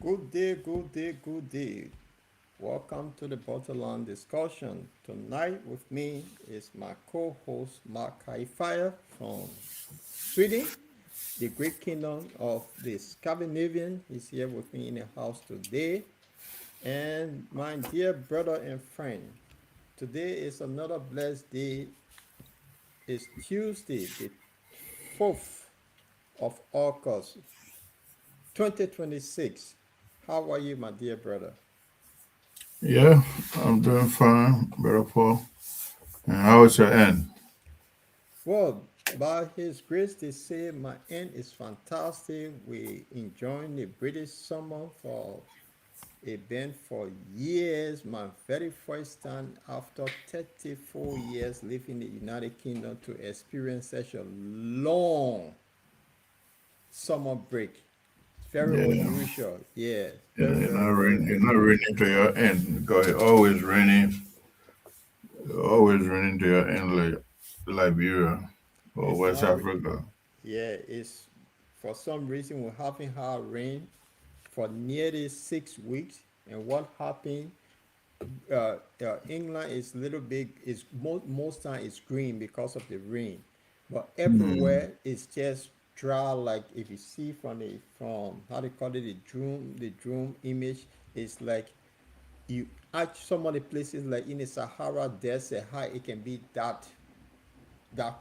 Good day, good day, good day. Welcome to the Bottomline discussion. Tonight with me is my co-host Mark Kaifire from Sweden, the great kingdom of the Scandinavian. He's here with me in the house today. And my dear brother and friend, today is another blessed day. It's Tuesday, the 4th of August, 2026. How are you, my dear brother? Yeah, I'm doing fine, brother Paul. And how is your end? Well, by His grace, they say my end is fantastic. We enjoying the British summer for it been for years. My very first time after 34 years living in the United Kingdom to experience such a long summer break. Very Yeah, unusual. Yeah, yeah, very, very, very it's not unusual. raining to your end because always raining to your end like Liberia or It's West not, Africa. yeah, it's for some reason we're having hard rain for nearly 6 weeks. And what happened? England is little big. Is most time it's green because of the rain, but Hmm. everywhere it's just dry. Like if you see from how they call it the drone image, it's like you at some of the places like in the Sahara Desert, how it can be that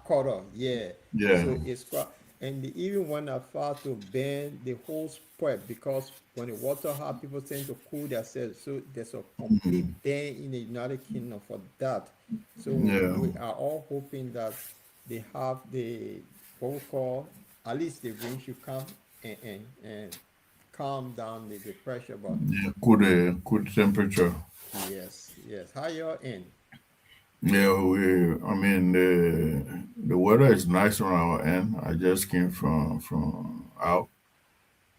color, yeah. Yeah. So it's quite, and even when I far to bend the whole spread because when the water hot, people tend to cool themselves. So there's a complete Hmm. ban in the United Kingdom for that. So Yeah. we are all hoping that they have the what we call at least the rain should come and calm down the pressure. But Yeah. Good temperature. yes, yes, how your end? Yeah, I mean the weather is nice on our end. I just came from out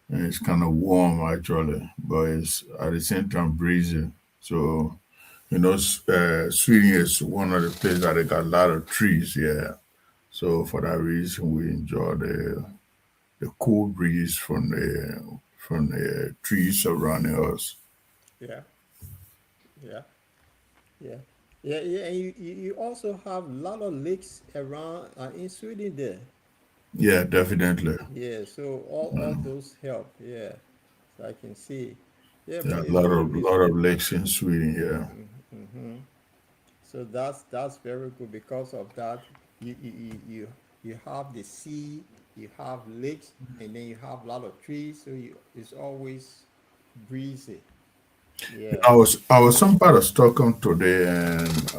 and it's kind of warm actually, but it's at the same time breezy. So Sweden is one of the places that they got a lot of trees. Yeah, so for that reason, we enjoy the cool breeze from the trees surrounding us. Yeah, yeah. Yeah, yeah, yeah. And you also have a lot of lakes around in Sweden there. Yeah, definitely. Yeah, so all those help. Yeah, so I can see. Yeah, Yeah, but it's good. a lot of lakes in Sweden. Yeah. Mm-hmm. So that's very good because of that. You have the sea, you have lakes, and then you have a lot of trees. So it's always breezy. Yeah, I was some part of Stockholm today and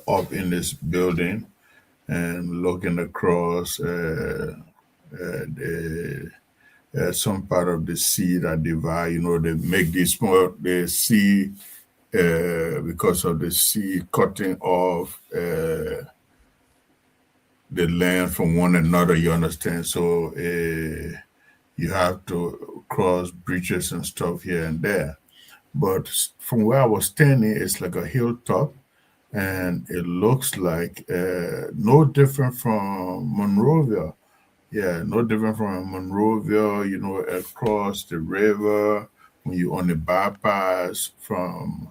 up in this building and looking across the some part of the sea that divide. They make this small the sea because of the sea cutting off the land from one another. You understand? So you have to cross bridges and stuff here and there. But from where I was standing, it's like a hilltop, and it looks like no different from Monrovia. Yeah, no different from Monrovia, across the river when you're on the bypass from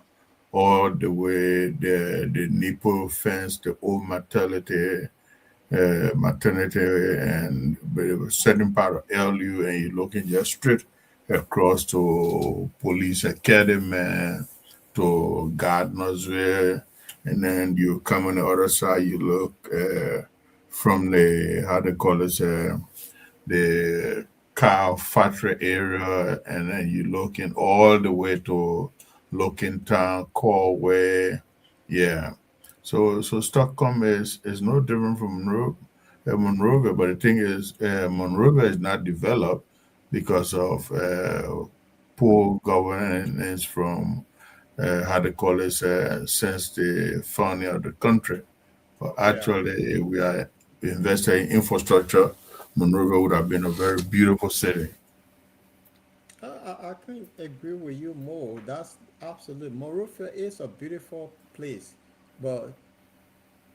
all the way the nipple fence, the old maternity and a certain part of LU, and you're looking just straight across to Police Academy, to Gardnersville, and then you come on the other side, you look from the, how they call it, the cow factory area, and then you looking all the way to Looking Town, Corway. Yeah. So Stockholm is no different from Monrovia, but the thing is, Monrovia is not developed because of poor governance from how they call it since the founding of the country. But yeah. actually, if we are invested in infrastructure, Monrovia would have been a very beautiful city. I couldn't agree with you more. That's absolute. Monrovia is a beautiful place, but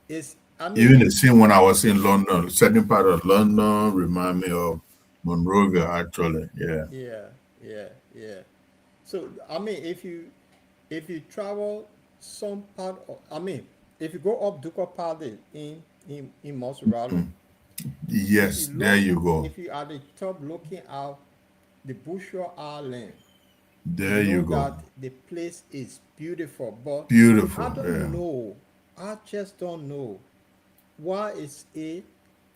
it's, I Even mean, the same when I was in London, certain part of London remind me of Monrovia, actually. Yeah. yeah, yeah, yeah. So I mean, if you travel some part, of, I mean, if you go up Duco Padi in Mosuralo, if you Yes, there look, you go. if you are at the top looking out the Bushra Island, you There you know go. that the place is beautiful. But I Beautiful. don't Yeah. know, I just don't know why is a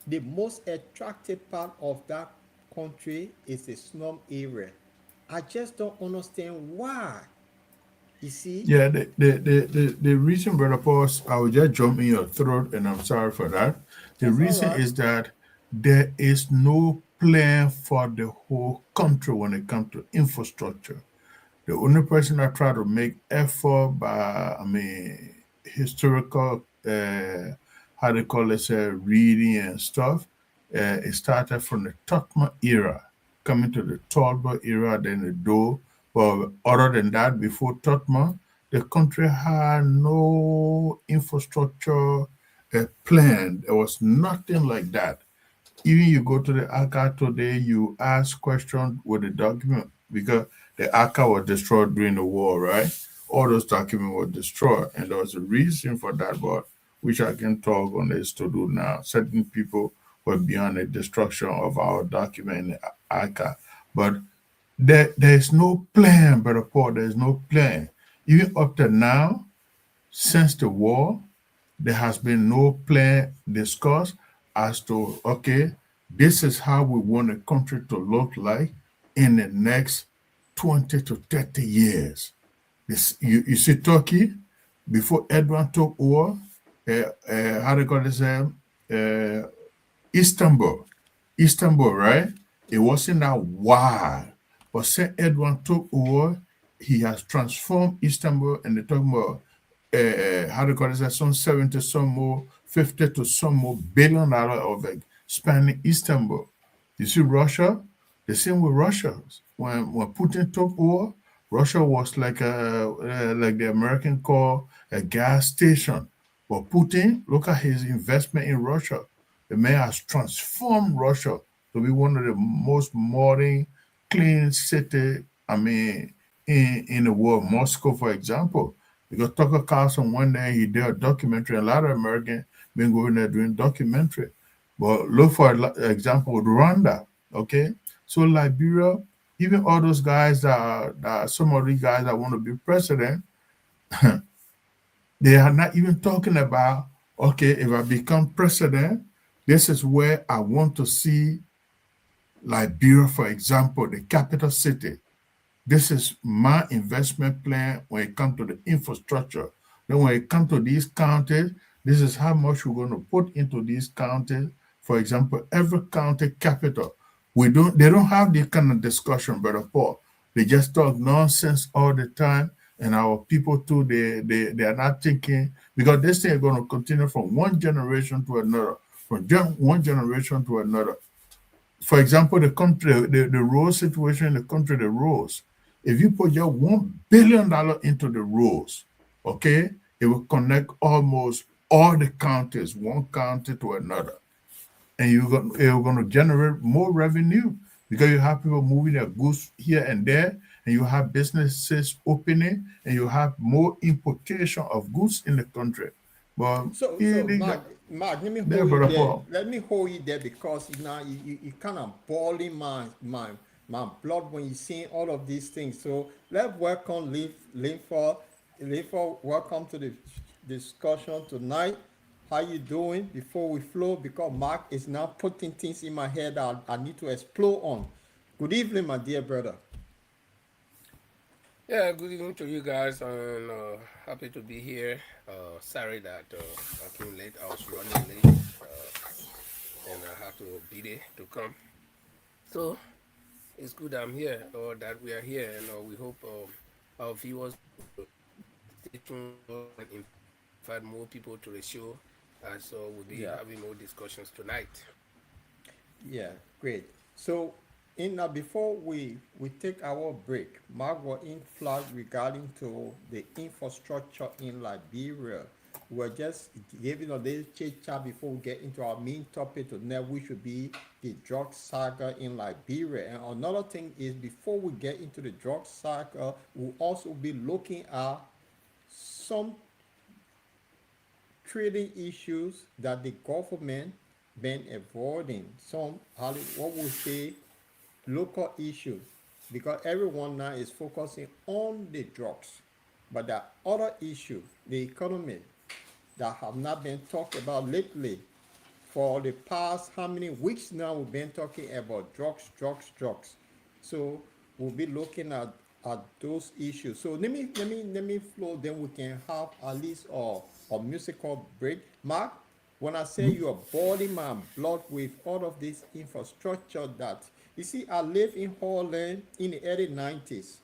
the most attractive part of that country is the slum area. I just don't understand why. You see, Yeah, the reason, Brother Paul, I will just jump in your throat, and I'm sorry for that. The that's all reason right. is that there is no plan for the whole country when it comes to infrastructure. The only person that try to make effort by, I mean, historical, how they call it, reading and stuff, it started from the Tottenham era, coming to the Talbot era, then the Doe. But other than that, before Tottenham, the country had no infrastructure plan. There was nothing like that. Even you go to the archive today, you ask questions with the document because the archive was destroyed during the war, right? All those documents were destroyed, and there was a reason for that, but which I can talk on this to do now. Certain people were beyond the destruction of our document in the archive, but there is no plan, Brother Paul. There is no plan. Even up to now, since the war, there has been no plan discussed as to, okay, this is how we want the country to look like in the next 20 to 30 years. You see, Turkey, before Edward took over, how they call this, Istanbul. Istanbul, right? It wasn't that wide. But since Edward took over, he has transformed Istanbul, and they're talking about how do you call it, some 70 some more, 50 to some more $1 billion of expanding Istanbul. You see, Russia, the same with Russia. When Putin took over, Russia was like the American call a gas station. But Putin, look at his investment in Russia. The man has transformed Russia to be one of the most modern, clean city, I mean, in the world. Moscow, for example. Because Tucker Carlson one day he did a documentary. A lot of Americans been going there doing documentary. But look for example with Rwanda. Okay, so Liberia, even all those guys some of these guys that want to be president, they are not even talking about, okay, if I become president, this is where I want to see Liberia, for example, the capital city. This is my investment plan when it comes to the infrastructure. Then when it comes to these counties, this is how much we're going to put into these counties. For example, every county capital. They don't have this kind of discussion, Brother Paul. They just talk nonsense all the time. And our people too, they are not thinking because this thing is going to continue from one generation to another, one generation to another. For example, the country, the road situation in the country, the roads. If you put your $1 billion into the roads, okay, it will connect almost all the counties, one county to another, and you're going to generate more revenue because you have people moving their goods here and there, and you have businesses opening, and you have more importation of goods in the country. But So Mark, let me there, hold you brother there. Paul. Let me hold you there because you know you kind of boiling my blood when you seeing all of these things. So let's welcome Linford. Welcome to the discussion tonight. How you doing? Before we flow, because Mark is now putting things in my head that I need to explore on. Good evening, my dear brother. Yeah, good evening to you guys, and happy to be here. Sorry that I came late. I was running late, and I had to be there to come. So it's good I'm here, or that we are here, and we hope our viewers will stay tuned with us and invite more people to the show, as we'll be having more Yeah. discussions tonight. Yeah, great. So, before we take our break, Mark was in flag regarding to the infrastructure in Liberia. we're just giving a little chit chat before we get into our main topic tonight, which would be the drug saga in Liberia. And another thing is, before we get into the drug saga, we'll also be looking at some trading issues that the government been avoiding. Some, what we say, local issues, because everyone now is focusing on the drugs, but there are other issues, the economy, that have not been talked about lately. For the past how many weeks now, we've been talking about drugs, drugs, drugs. So we'll be looking at those issues. So let me flow, then we can have at least a musical break. Mark, when I say you are boiling my blood with all of this infrastructure, that you see, I live in Holland in the early 90s,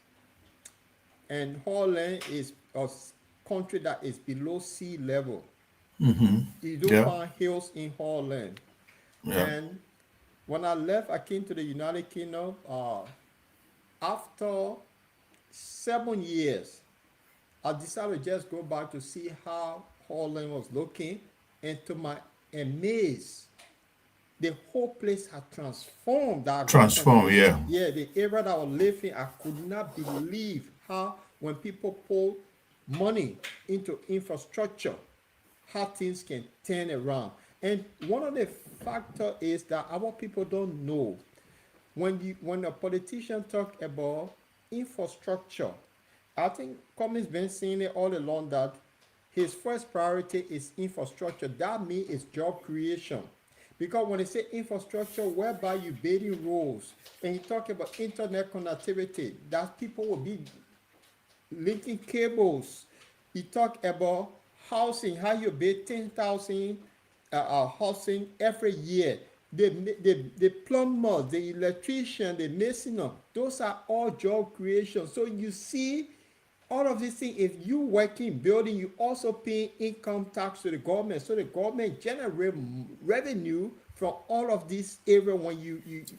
and Holland is a country that is below sea level. You don't Yeah, find hills in Holland. yeah. And when I left, I came to the United Kingdom after 7 years. I decided to just go back to see how Holland was looking, and to my amaze, the whole place had transformed. That I got from Transform, yeah. yeah, the area that I was living, I could not believe how when people pull money into infrastructure, how things can turn around. And one of the factor is that our people don't know, when a politician talk about infrastructure, I think Cummings been saying it all along that his first priority is infrastructure. That means it's job creation. Because when they say infrastructure, whereby you building roads and you talk about internet connectivity, that people will be linking cables. You talk about housing, how you build 10,000 housing every year. The plumber, the electrician, the mason, those are all job creation. So you see, all of these things, if you working building, you also pay income tax to the government. So the government generate revenue from all of this area when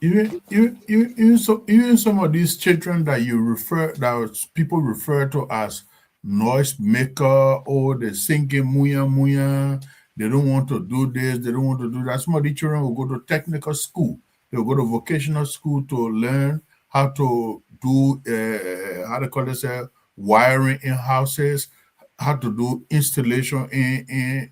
Even some of these children that you refer that people refer to as noise maker, or they singing muya muya, they don't want to do this, they don't want to do that. Some of these children will go to technical school, they'll go to vocational school to learn how to do how to call this wiring in houses, how to do installation in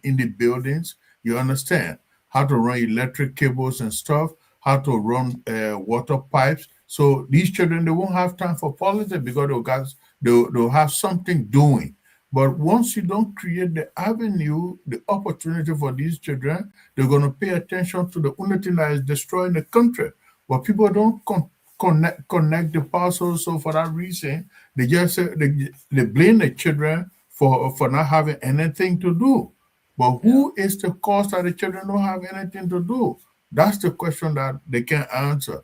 the buildings. You understand? How to run electric cables and stuff, how to run water pipes. So these children, they won't have time for politics because they'll have something doing. But once you don't create the avenue, the opportunity for these children, they're going to pay attention to the only thing that is destroying the country. But people don't connect the parcels. So for that reason, they blame the children for not having anything to do. But yeah. who is the cause that the children don't have anything to do? That's the question that they can't answer.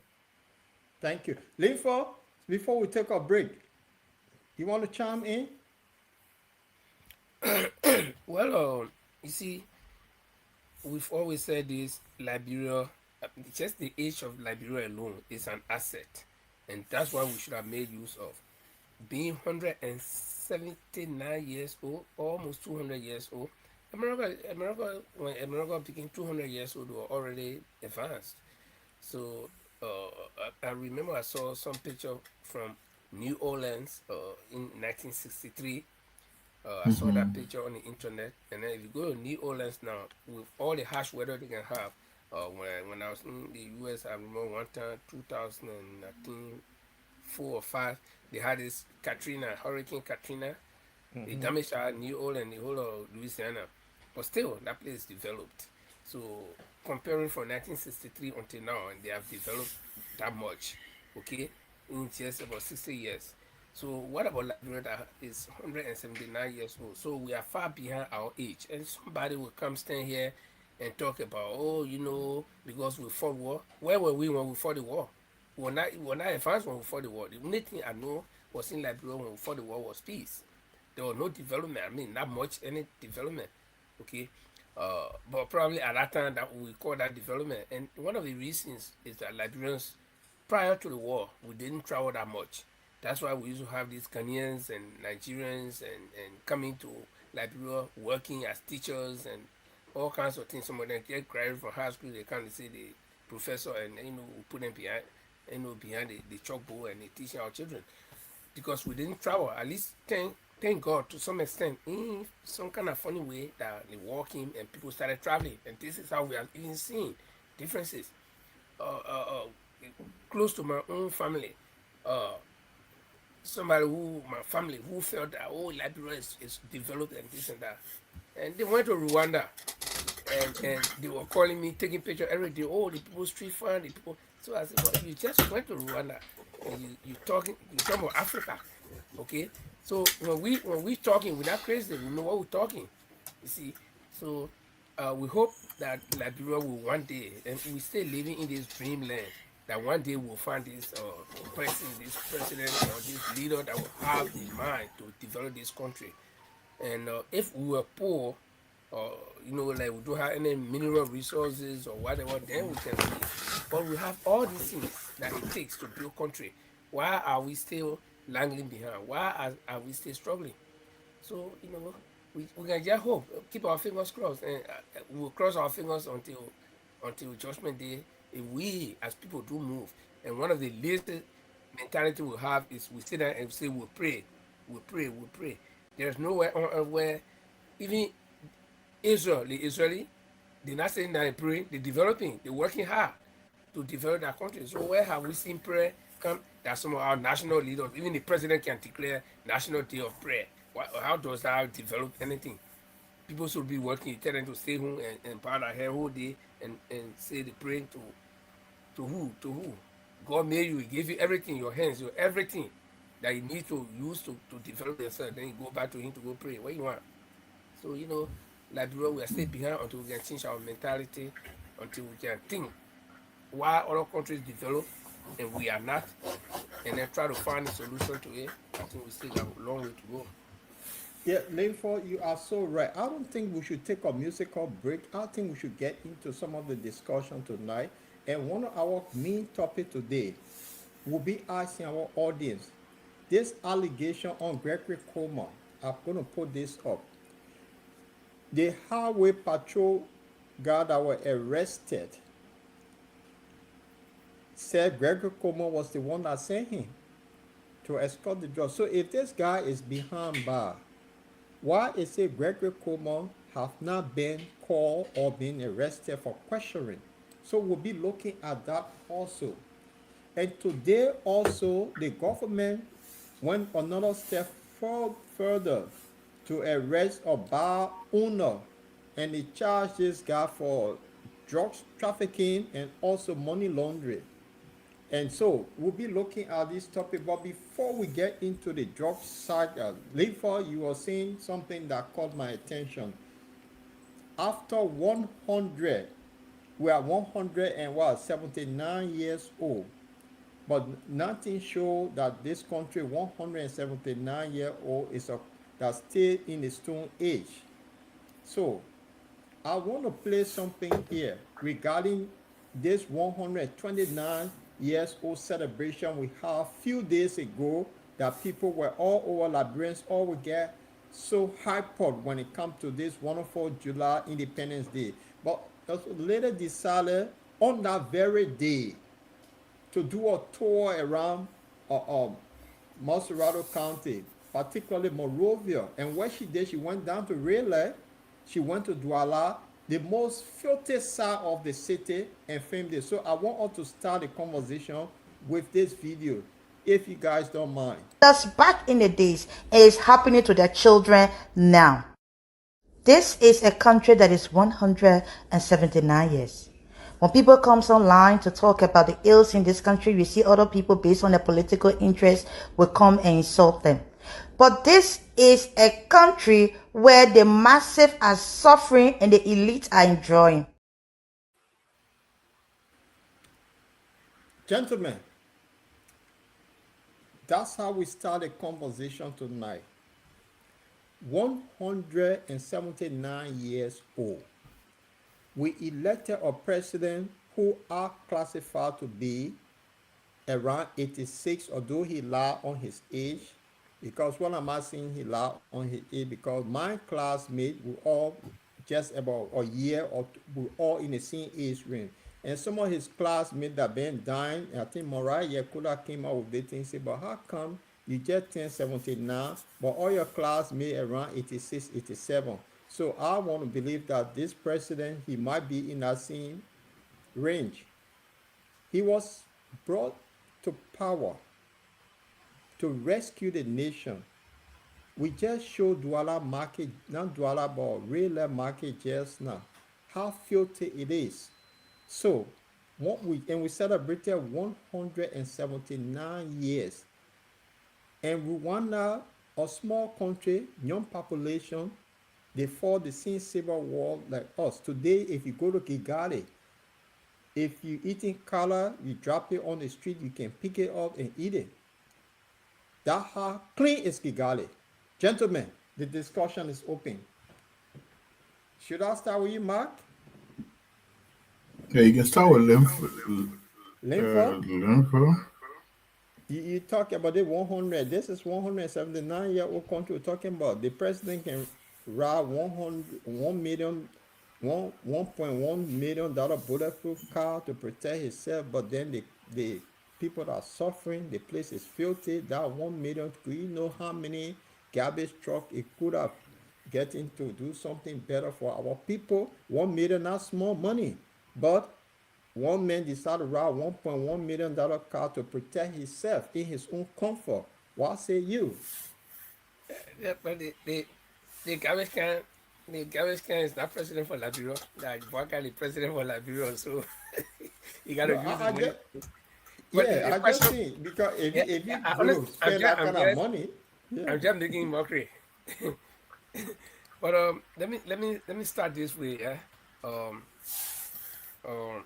Thank you. Linfo, before we take a break, you want to chime in? Well, you see, we've always said this: Liberia, just the age of Liberia alone is an asset, and that's why we should have made use of. Being 179 years old, almost 200 years old. When America became 200 years old, they were already advanced. So I remember I saw some picture from New Orleans in 1963. I saw that picture on the internet, and then if you go to New Orleans now, with all the harsh weather they can have, when I was in the U.S., I remember one time, 2019, 4 or 5, they had this Hurricane Katrina. They damaged our New Orleans, the whole of Louisiana, but still that place developed. So comparing from 1963 until now, and they have developed that much, okay, in just about 60 years. So what about Liberia that is 179 years old? So we are far behind our age, and somebody will come stand here and talk about, oh, because we fought war. Where were we when we fought the war? We were not advanced when we fought the war. The only thing I know was in Liberia when we fought the war was peace. There was no development. I mean, not much any development. Okay, but probably at that time that we call that development. And one of the reasons is that Liberians, prior to the war, we didn't travel that much. That's why we used to have these Ghanaians and Nigerians and coming to Liberia working as teachers and all kinds of things. Some of them get graduated from high school, they come to see the professor and we put them behind behind the chalkboard and they teaching our children. Because we didn't travel, at least thank God to some extent, in some kind of funny way that they war came and people started traveling. And this is how we are even seeing differences. Uh, uh, uh, Close to my own family. Uh, Somebody who my family who felt that Liberia is developed and this and that, and they went to Rwanda and they were calling me, taking picture every day. Oh, the people street fun, the people. So I said, well, you just went to Rwanda and you talking about Africa, okay? So when we talking, we're not crazy. We know what we're talking. You see, so we hope that Liberia will one day, and we still living in this dreamland, that one day we'll find this president or this leader that will have the mind to develop this country. And if we were poor, or like we don't have any mineral resources or whatever, then we can see. But we have all these things that it takes to build country. Why are we still lagging behind? Why are we still struggling? So we can just hope, keep our fingers crossed, and we'll cross our fingers until Judgment Day. If we as people do move, and one of the least mentality we have is we sit down and say we pray, we pray, we pray. There's nowhere on earth where even Israel, the Israeli, they're not saying that they pray, they're developing, they're working hard to develop their country. So where have we seen prayer come that some of our national leaders, even the president can declare National Day of Prayer? How does that develop anything? People should be working, tell them to stay home and bow their hair whole day and say the praying to who? To who? God made you, He gave you everything, your hands, your everything that you need to use to develop yourself. Then you go back to Him to go pray. What you want? So, Liberia, we are still behind until we can change our mentality, until we can think why other countries develop and we are not, and then try to find a solution to it. I think we still have a long way to go. Yeah, Linford, you are so right. I don't think we should take a musical break. I think we should get into some of the discussion tonight. And one of our main topic today will be asking our audience this allegation on Gregory Coleman. I'm going to put this up. The highway patrol guard that were arrested said Gregory Coleman was the one that sent him to escort the drug. So if this guy is behind bar, why is it Gregory Coleman have not been called or been arrested for questioning? So we'll be looking at that also. And today also the government went another step further to arrest a bar owner, and they charged this guy for drugs trafficking and also money laundering. And so we'll be looking at this topic, but before we get into the drug saga, Lefa, you were saying something that caught my attention. After 100, we are 100 and what, 79 years old, but nothing shows that this country 179-year-old is that's still in the stone age. So I want to play something here regarding this 129 years old celebration we had a few days ago, that people were all over Liberians all will get so hyped up when it comes to this wonderful July Independence Day. But later decided on that very day to do a tour around Monserrado County, particularly Morovia. And what she did, she went down to Relay, she went to Douala, the most filthy side of the city, and filmed it. So I want us to start the conversation with this video, if you guys don't mind. Us back in the days is happening to their children now. This is a country that is 179 years. When people comes online to talk about the ills in this country, you see other people based on their political interests will come and insult them. But this is a country where the massive are suffering and the elite are enjoying. Gentlemen, that's how we start the conversation tonight. 179 years old. We elected a president who are classified to be around 86, although he lied on his age. Because what am I saying he lied on his age? Because my classmates were all just about a year or two, we all in the same age range. And some of his classmates that been dying, I think Mariah Yakuda came out with the thing, say, but how come you just turned 79, but all your classmates around 86, 87? So I want to believe that this president, he might be in that same range. He was brought to power to rescue the nation. We just show Douala market, not Douala, but real market just now, how filthy it is. So, what we celebrated 179 years, and Rwanda, a small country, young population, they fought the same civil war like us. Today, if you go to Kigali, if you eating color, you drop it on the street, you can pick it up and eat it. That how clean is Kigali. Gentlemen, the discussion is open. Should I start with you, Mark? Yeah, you can start with Linford, lymph. you talk about the 100. This is 179-year-old country we're talking about. The president can ride 100, 1 million, 1.1 million dollar bulletproof car to protect himself, but then the people are suffering. The place is filthy. That 1 million, do you know how many garbage truck it could have getting to do something better for our people? 1 million, not small money, but one man decided to ride $1.1 million car to protect himself in his own comfort. What say you? Yeah, but the garbage can, the garbage can is not president for Liberia. Like Baka, the president for Liberia, so you got No, to use the I money. just But yeah, the I just question, think because yeah, if you I, go honest, to spend that kind of money, yeah, I'm just making mockery. But let me start this way. Yeah, um, um,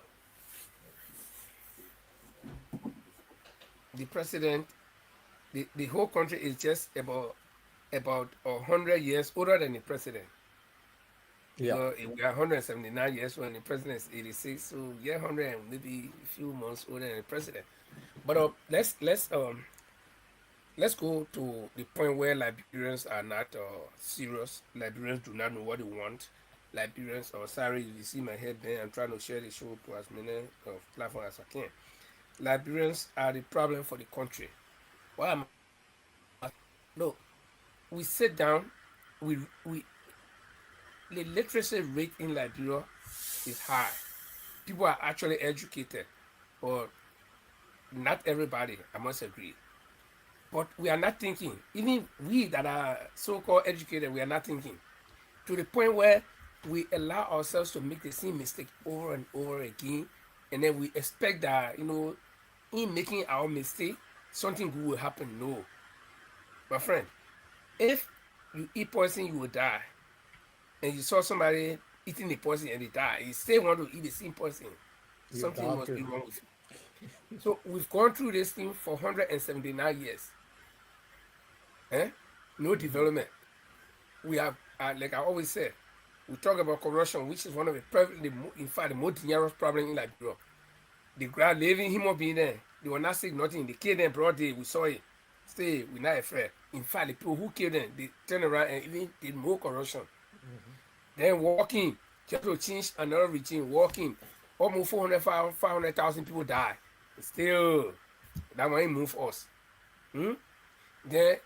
the president, the whole country is just about 100 years older than the president. yeah, Because we are 179 years when the president is 86, so yeah, 100 and maybe a few months older than the president. But let's go to the point where Liberians are not serious. Liberians do not know what they want. Liberians, sorry, if you see my head there, I'm trying to share the show to as many of platforms as I can. Liberians are the problem for the country. Why am I saying that? Look, we sit down, we the literacy rate in Liberia is high. People are actually educated, but not everybody, I must agree. But we are not thinking. Even we that are so-called educated, we are not thinking. To the point where we allow ourselves to make the same mistake over and over again, and then we expect that, in making our mistake, something good will happen. No, my friend, if you eat poison, you will die. And you saw somebody eating the poison and they die, you still want to eat the same poison. you Something must doctor. be wrong with you. So we've gone through this thing for 179 years. Eh? No development. We have, like I always say, we talk about corruption, which is one of in fact, the most dangerous problem in Liberia. The ground living human being there, they were not saying nothing. They killed them broad day. We saw it. Stay, we're not afraid. In fact, the people who killed them, they turn around and even did more corruption. Then walking, just to change another regime, walking, almost 500,000 people die. Still, that might move us. Hmm? Then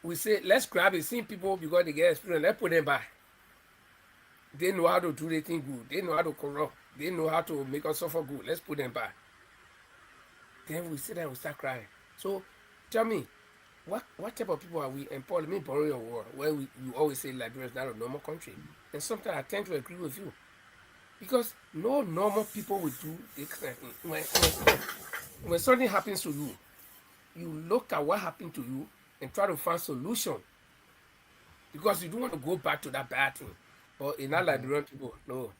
we say, let's grab the same people because they get experience, let's put them back. They know how to do the thing good. They know how to corrupt. They know how to make us suffer good. Let's put them back. Then we sit there and we start crying. So tell me, what type of people are we? And Paul, let me borrow your word, where you always say Liberia is not a normal country. And sometimes I tend to agree with you. Because no normal people will do this kind of thing. When something happens to you, you look at what happened to you and try to find solution. Because you don't want to go back to that bad thing. But in not Liberian people, no.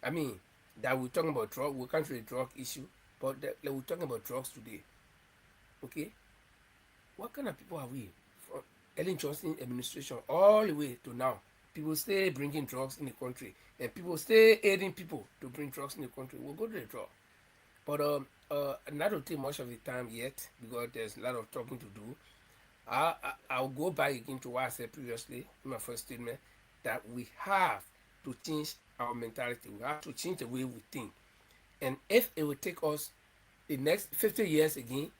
I mean, that we're talking about drug, we can't the drug issue, but like we're talking about drugs today. Okay? What kind of people are we? From Ellen Johnson administration all the way to now. People stay bringing drugs in the country, and people stay aiding people to bring drugs in the country. We'll go to the drug. But not to take much of the time yet, because there's a lot of talking to do. I'll go back again to what I said previously in my first statement, that we have to change our mentality. We have to change the way we think. And if it will take us the next 50 years again,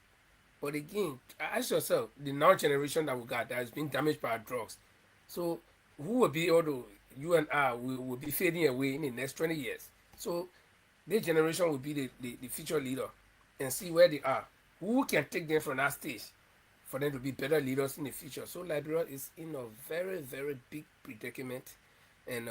but again, ask yourself, the now generation that we got that has been damaged by drugs. So who will be able to, you and I will be fading away in the next 20 years. So this generation will be the future leader and see where they are. Who can take them from that stage for them to be better leaders in the future? So Liberia is in a very, very big predicament. And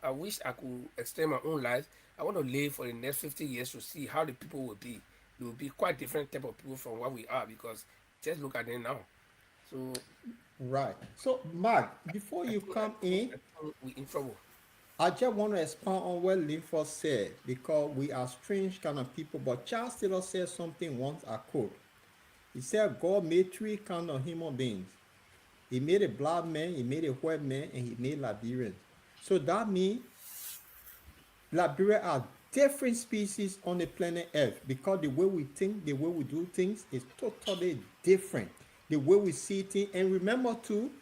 I wish I could extend my own life. I want to live for the next 50 years to see how the people will be. They will be quite different type of people from what we are, because just look at them now. So Right. So, Mark, before I you think come in, we in trouble. I just want to expand on what Linford said because we are strange kind of people. But Charles Taylor said something once I quote. He said God made three kind of human beings. He made a black man, he made a white man, and he made Liberians. So that means Liberia are different species on the planet Earth because the way we think, the way we do things is totally different. The way we see things, and remember too,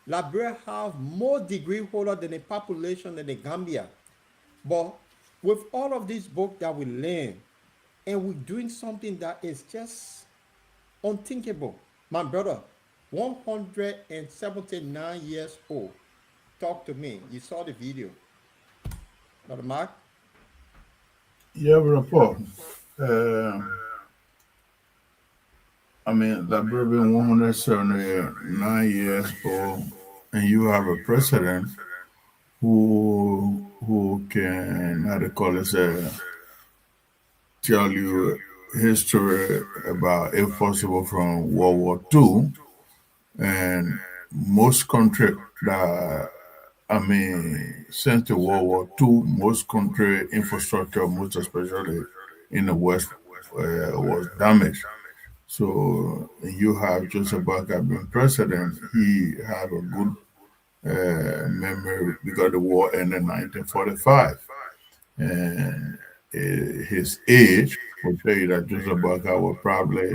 Liberia have more degree holder than the population than the Gambia. But with all of these books that we learn, and we're doing something that is just unthinkable. My brother, 179 years old. Talk to me. You saw the video. Brother Mark? Yeah, rapport. Uh, I mean, Liberia been 179 years old, and you have a president who can, how to call it, tell you history about, if possible, from World War II. And most country that, I mean, since the World War II, most country infrastructure, most especially in the West, was damaged. So you have Joseph Barker being president. He have a good memory because the war ended in 1945, and his age would tell you that Joseph Barker was probably,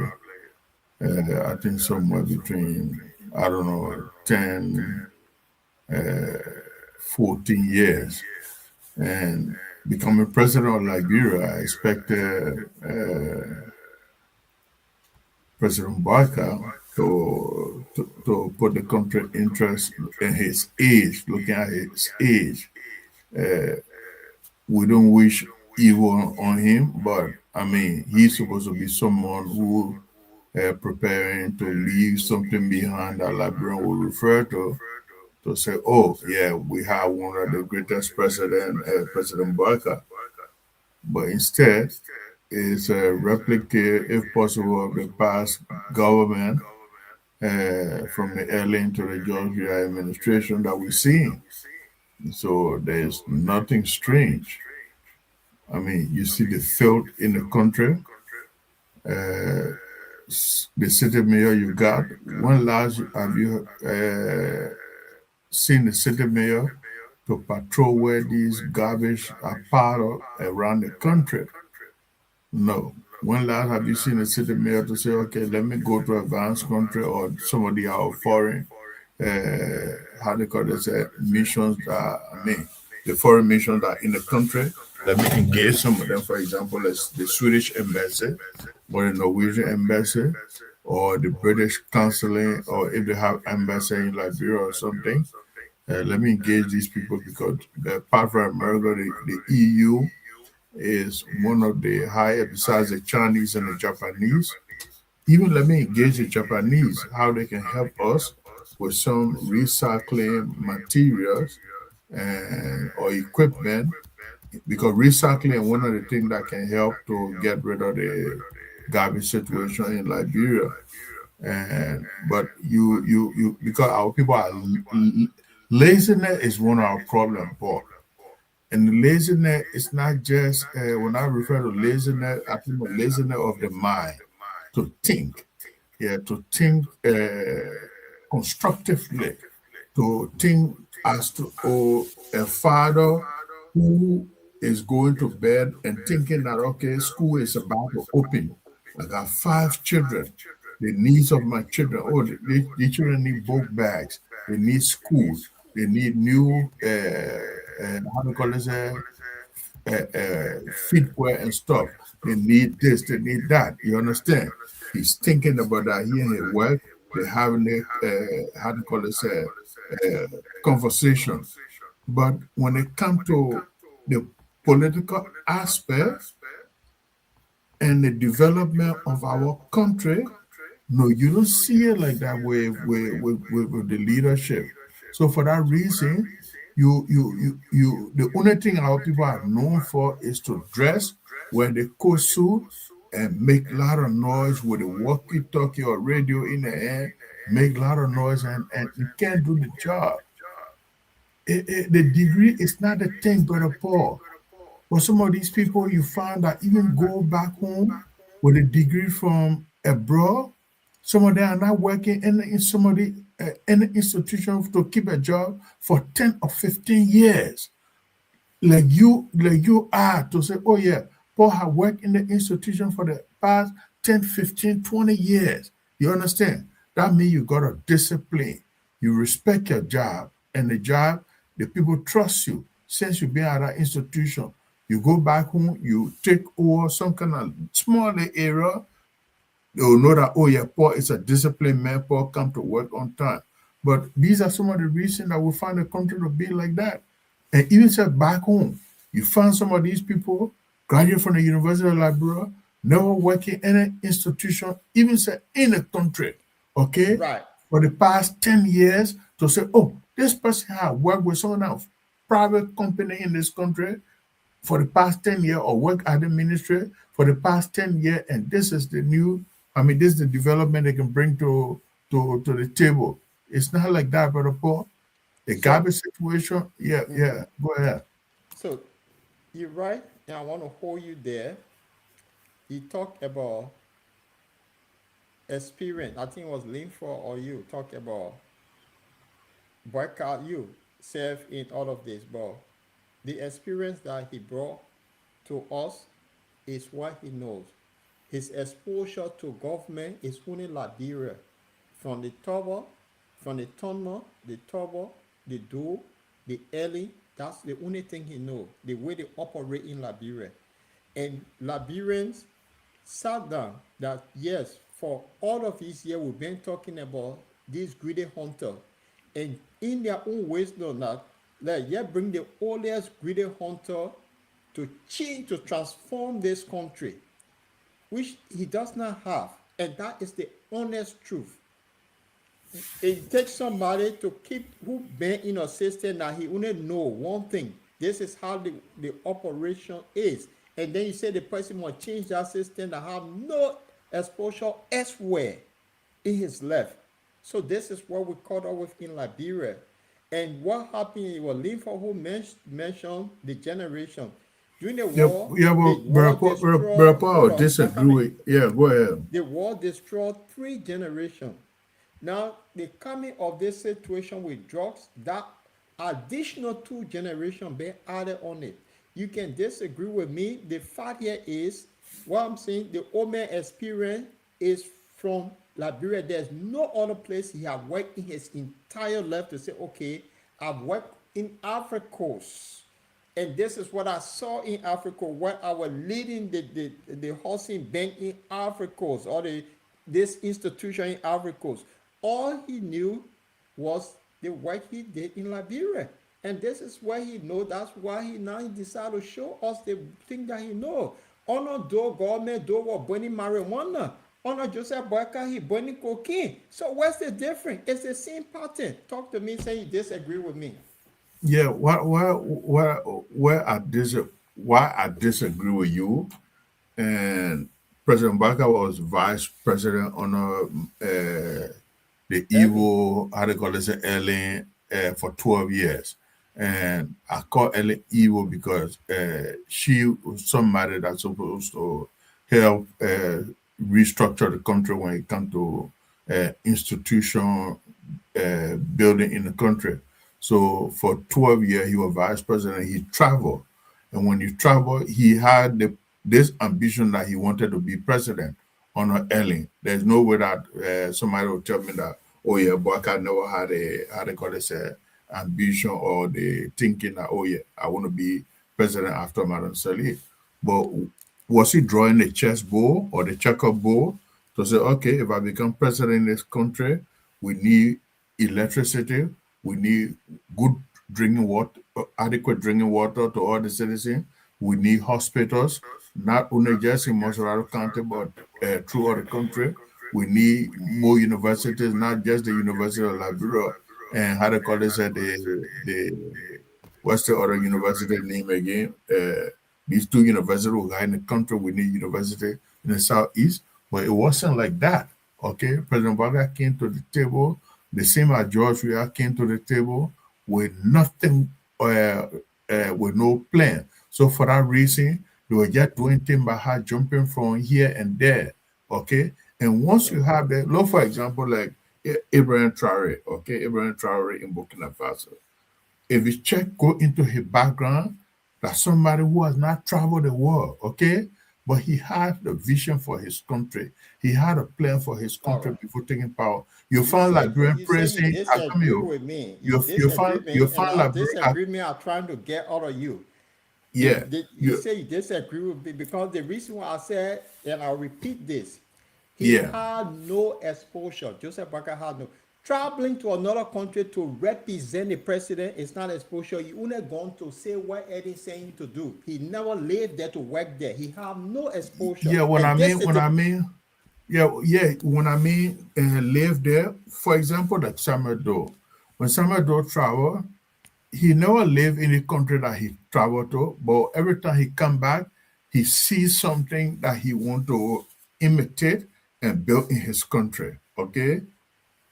I think, somewhere between, I don't know, 10, 14 years. And becoming president of Liberia, I expected President Barker to put the country interest in his age, looking at his age. We don't wish evil on him, but I mean, he's supposed to be someone who preparing to leave something behind that Liberian will refer to say, oh, yeah, we have one of the greatest president, President Barker. But instead, it's a replica, if possible, of the past government from the early into the Georgia administration that we're seeing. So there's nothing strange. I mean, you see the filth in the country, the city mayor you got. When last have you seen the city mayor to patrol where these garbage are piled up around the country? No. When last have you seen a city mayor to say, okay, let me go to advanced country or some of the our foreign, how they call this, missions that, I mean, the foreign missions that are in the country, let me engage some of them, for example, as the Swedish embassy or the Norwegian embassy or the British consulate, or if they have embassy in Liberia or something, let me engage these people because apart from America, the EU is one of the higher, besides the Chinese and the Japanese. Even let me engage the Japanese, how they can help us with some recycling materials and or equipment, because recycling is one of the things that can help to get rid of the garbage situation in Liberia. And but you because our people are laziness is one of our problems, Paul. And laziness is not just, when I refer to laziness, I think of laziness of the mind, to think, yeah, to think constructively, to think as to a father who is going to bed and thinking that, okay, school is about to open. I got five children. the needs of my children. Oh, the children need book bags. They need schools. They need new, how do you call this, footwear and stuff. They need this, they need that. You understand? He's thinking about that here at work. They're having a, how do you call this, conversation. But when it comes to the political aspect and the development of our country, no, you don't see it like that with the leadership. So for that reason, the only thing our people are known for is to dress, wear the coat suit, and make a lot of noise with a walkie-talkie or radio in the air, make a lot of noise, and you can't do the job. The degree is not the thing, Brother Paul. For some of these people, you find that even go back home with a degree from abroad, some of them are not working in some of the any institution to keep a job for 10 or 15 years. Like you are to say, oh yeah, Paul have worked in the institution for the past 10, 15, 20 years. You understand? That means you got a discipline. You respect your job, and the job, the people trust you. Since you've been at that institution, you go back home, you take over some kind of small area, they will know that, oh yeah, Paul is a disciplined man. Paul come to work on time. But these are some of the reasons that we find the country to be like that. And even said back home, you find some of these people graduate from the University of Liberia, never working in an institution, even said in a country, okay, Right. for the past 10 years to say, oh, this person has worked with someone else, private company in this country for the past 10 years or work at the ministry for the past 10 years, and this is the new, this is the development they can bring to the table. It's not like that, Brother Paul. The So, garbage situation, yeah, mhm. yeah, go ahead. So you're right, and I want to hold you there. You talked about experience. I think it was Linford or you talked about workout you serve in all of this, but the experience that he brought to us is what he knows. His exposure to government is only Liberia. From the Toba, from the Tonma, the Toba, the Do, the Eli, that's the only thing he knows, the way they operate in Liberia. And Liberians sat down that yes, for all of these years we've been talking about this greedy hunter. And in their own wisdom that like yeah, bring the oldest greedy hunter to change, to transform this country, which he does not have. And that is the honest truth. It takes somebody to keep who been in a system that he only know one thing. This is how the operation is. And then you say the person must change that system that have no exposure elsewhere in his life. So this is what we caught up with in Liberia. And what happened, it was Linford who mentioned the generation. During Yeah, yeah, the well, war Brother destroyed, Paul, hold on, disagree Makame, with, yeah, go ahead. the war destroyed three generations. Now, the coming of this situation with drugs, that additional two generations being added on it. You can disagree with me. The fact here is, what I'm saying, the old man experience is from Liberia. There's no other place he have worked in his entire life to say, okay, I've worked in Africa. And this is what I saw in Africa, where I was leading the housing bank in Africa, or this institution in Africa. All he knew was the work he did in Liberia. And this is why he know. That's why he now decided to show us the thing that he know. Honor do government do what burning marijuana. Honor Joseph Boyka, he burning cocaine. So what's the difference? It's the same pattern. Talk to me, say you disagree with me. Yeah, where why I disagree with you, and President Baka was vice president under the Early. evil, how they call it, Ellen, for 12 years. And I call Ellen evil because she was somebody that's supposed to help restructure the country when it comes to institution building in the country. So for 12 years, he was vice president. He traveled. And when he traveled, he had this ambition that he wanted to be president on her Ellen. There's no way that somebody will tell me that, oh yeah, Boyka never had a, how they call this, ambition or the thinking that, oh yeah, I want to be president after Madam Salih. But was he drawing the chessboard or the checkerboard to say, okay, if I become president in this country, we need electricity, we need good drinking water, adequate drinking water to all the citizens. We need hospitals, not only just in Montserrat County, but throughout the country. We need more universities, not just the University of Liberia and how they call this, the what's the other university name again? These two universities we got in the country, we need university in the southeast, but it wasn't like that. Okay, President Baga came to the table, the same as George Weah came to the table with nothing, with no plan. So for that reason, they were just doing things by heart, jumping from here and there. Okay, and once you have that, look for example, like Ibrahim Traore. Okay, Ibrahim Traore in Burkina Faso. If you check, go into his background, that's somebody who has not traveled the world, okay? But he had the vision for his country. He had a plan for his All country right. before taking power. You find Liberian You say you president, I come disagree here. with me. You You disagree with you me, and find that Liberian, disagreement I'm trying to get out of you. yeah. You You say you disagree with me because the reason why I said, and I'll repeat this, he yeah. had no exposure. Joseph Barker had no. Traveling to another country to represent the president is not exposure. You only gone to say what Eddie saying to do. He never lived there to work there. He had no exposure. Yeah, And this is when the I mean, yeah, when I mean live there, for example, like Samuel Doe. When Samuel Doe travel, he never lived in the country that he traveled to, but every time he come back, he sees something that he want to imitate and build in his country. Okay,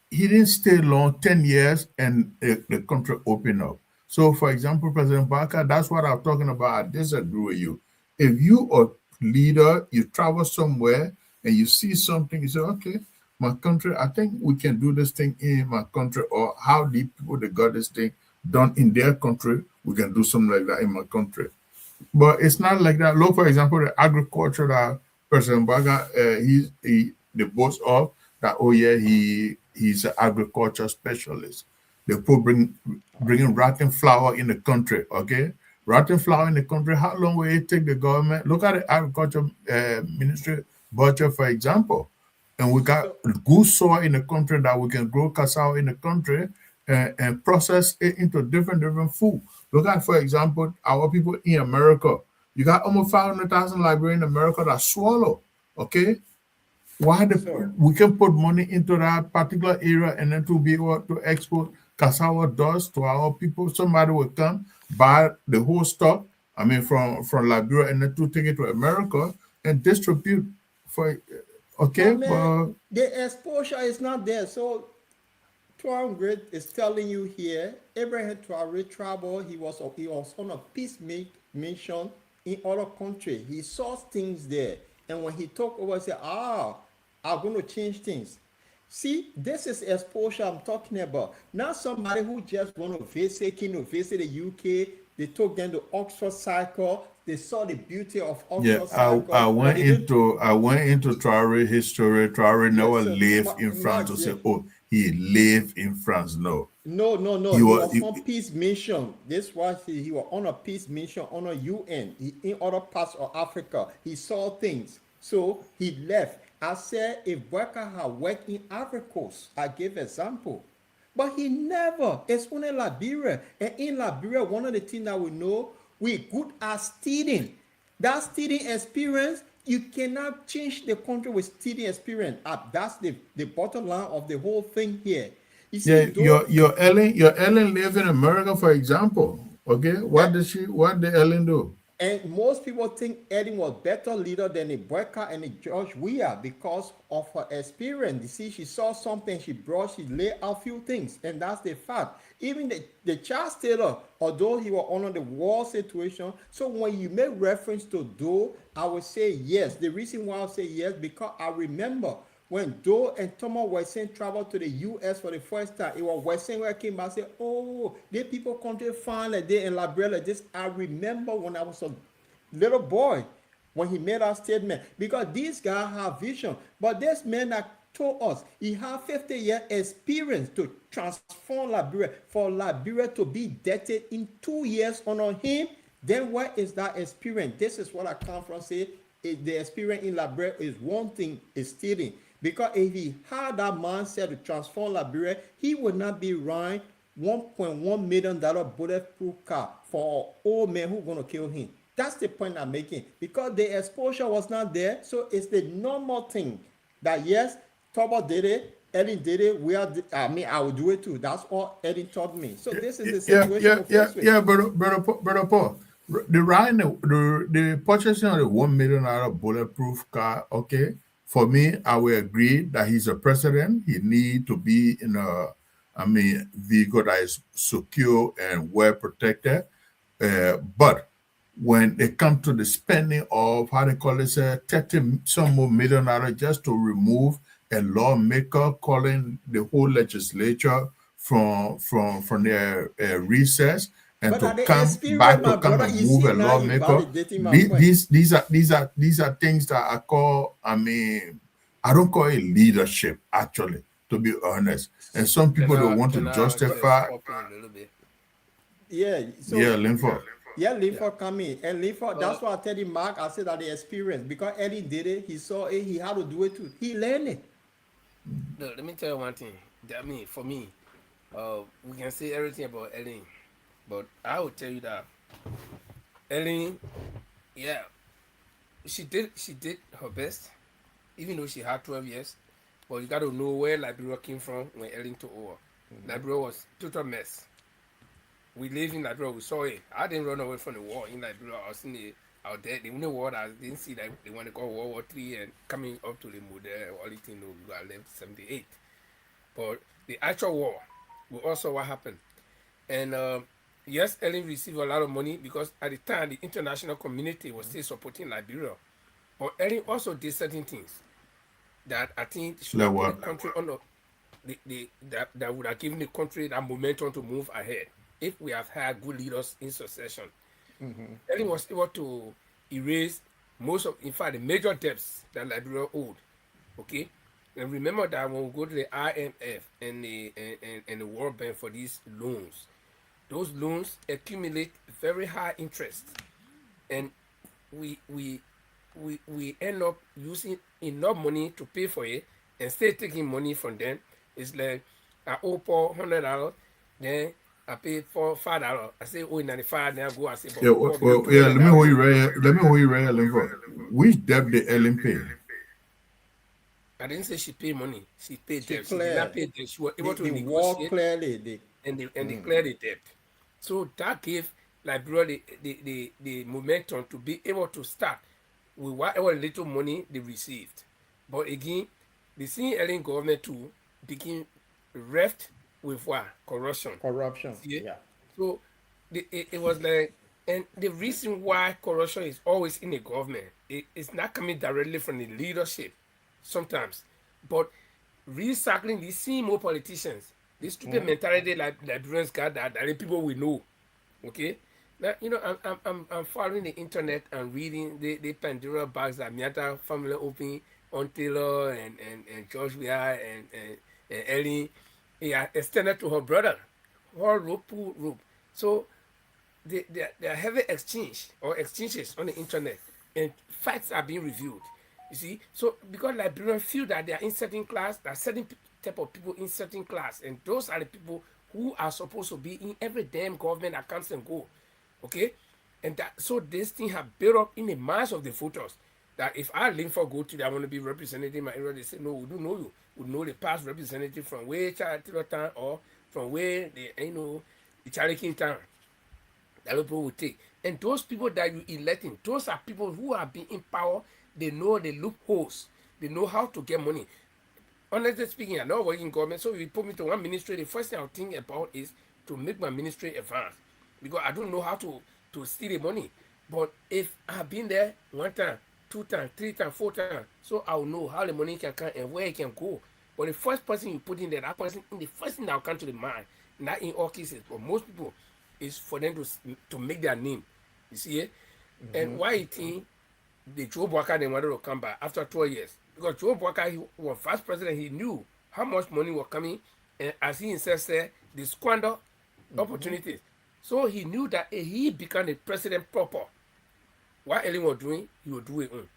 he didn't stay long, 10 years, and the country opened up. So, for example, President Barker, that's what I'm talking about. I disagree with you. If you are leader, you travel somewhere and you see something, you say, okay, my country, I think we can do this thing in my country, or how the people that got this thing done in their country, we can do something like that in my country. But it's not like that. Look, for example, the agriculture that President Baga, he the boast of that. Oh yeah, he's an agriculture specialist. They put bringing rotten flour in the country. Okay, rotten flour in the country. How long will it take the government? Look at the agriculture ministry budget, for example, and we got so good soil in the country that we can grow cassava in the country and process it into different food. Look at, for example, our people in America. You got almost 500,000 Liberians in America that swallow. Okay, why so we can put money into that particular area and then to be able to export cassava dust to our people. Somebody will come buy the whole stock. I mean, from Liberia and then to take it to America and distribute for. but Okay, man, but the exposure is not there. So Tuan Great is telling you here, Abraham Traore traveled, he was on a mission in other country. He saw things there. And when he took over, he said, I'm going to change things. See, this is exposure I'm talking about. Not somebody who just want to visit, came to visit the UK. They took them to Oxford Cycle. They saw the beauty of yeah, Oxford Cycle, but they didn't. I went into Traore history. Traore never Yes, lived in France not to say, yet. oh, he lived in France. No, No, no, no. he He was. was on peace mission. This was he was on a peace mission on a UN in other parts of Africa. He saw things, so he left. I said if Worker had worked in Africa Coast, I gave example, but he never. It's only Liberia, and in Liberia, one of the things that we know, we good at stealing. That stealing experience, you cannot change the country with stealing experience. That's the bottom line of the whole thing here. You see, Yeah, though your Ellen lived in America, for example. Okay, eh, what did Ellen do? and most people think Ellen was better leader than the Brecker and the George Weah because of her experience. You see, she saw something, she laid out few things, and that's the fact. Even the Charles Taylor, although he was under the war situation, so when you make reference to Doe, I would say yes. The reason why I say yes, because I remember when Doe and Thomas Wesson traveled to the US for the first time, it was Wesson where I came back and said, oh, the people come to find like they in Liberia like this. I remember when I was a little boy, when he made that statement, because these guys have vision. But this man that told us he had 50-year experience to transform Liberia, for Liberia to be debted in 2 years on him. Then where is that experience? This is what I come from say. The experience in Liberia is one thing, is stealing. Because if he had that mindset to transform Liberia, he would not be running $1.1 million bulletproof car for an old man who's gonna kill him. That's the point I'm making. Because the exposure was not there, so it's the normal thing that yes, Tobo did it, Ellen did it. I mean, I will do it too. That's all Ellen taught me. So this is the situation we're faced with. Brother Paul. The purchasing of the $1 million bulletproof car, okay. For me, I will agree that he's a president. He need to be in vehicle that is secure and well protected. But when it comes to the spending of how they call it, 30 some more $1 million just to remove a lawmaker calling the whole legislature from their recess, and But to at the come experience, back my to come brother, and you move see a now you lawmaker. validating my point. These are things that I call, I don't call it leadership, actually, to be honest. And some people don't want to Can I just justify. pop in a little bit? Yeah. Yeah, So Linford. yeah, Yeah. Linford come in. And Linford, Uh, that's why I tell you, Mark, I said that the experience. Because Eddie did it, he saw it, he had to do it too. He learned it. Look, let me tell you one thing. I mean, for me, we can say everything about Ellen, but I will tell you that Ellen, yeah, she did her best, even though she had 12 years. But you got to know where Liberia came from when Ellen took over. Liberia was total mess. We live in Liberia, we saw it. I didn't run away from the war in Liberia. I was in out there. The only war that I didn't see that they want to call World War III and coming up to the model, all it thing, we got left 78. But the actual war was also what happened. And yes, Ellen received a lot of money because at the time the international community was still supporting Liberia. But Ellen also did certain things that I think should Like have put the what? country on that would have given the country that momentum to move ahead if we have had good leaders in succession. Ellen was able to erase most of, in fact, the major debts that Liberia owed. Okay, and remember that when we go to the IMF and the World Bank for these loans, those loans accumulate very high interest, and we we we end up using enough money to pay for it and still taking money from them. It's like I owe Paul $100, then I pay for $5. I say oh 95, then I go and say, but Yeah, Paul give me well, two yeah. hundred Let me hold dollars. you right here. Let me hold you right here, Linford. Which debt did Ellen pay? I didn't say she paid money. She paid She debt. She did not cleared. pay debt. She was able to The war negotiate clearly. and declare the debt. So that gave Liberia the momentum to be able to start with whatever little money they received. But again, the senior Ellen government too became reft with what? Corruption. Corruption. See? Yeah. So it was like, and the reason why corruption is always in the government, it's not coming directly from the leadership sometimes, but recycling these same old politicians, this stupid mentality like Liberians got that the people we know. Okay, now I'm following the internet and reading the Pandora box that Miata family open on Taylor and George Weah and Ellie. Yeah, extended to her brother, all rope pull rope. So they are having exchange or exchanges on the internet, and facts are being reviewed. You see, so because Liberians feel that they are in certain class, there are certain type of people in certain class, and those are the people who are supposed to be in every damn government that comes and go. Okay, and that so this thing have built up in the minds of the voters that if I link for go to that I want to be representing my area, they say no, we don't know you. We know the past representative from where Charlie town or from where the Charlie King town that people will take. And those people that you electing, those are people who have been in power. They know the loopholes. They know how to get money. Honestly speaking, I know working in government, so if you put me to one ministry, the first thing I'll think about is to make my ministry advance. Because I don't know how to steal the money. But if I've been there one time, two times, three times, four times, so I'll know how the money can come and where it can go. But the first person you put in there, that person, the first thing that will come to the mind, not in all cases, but most people, is for them to make their name. You see it? And why you think the Joe Walker they wanted to come back after 12 years. Because Joe Walker, he was vice president, he knew how much money was coming, and as he himself said, they squander opportunities. So he knew that if he became the president proper, what Ellen was doing, he would do it on.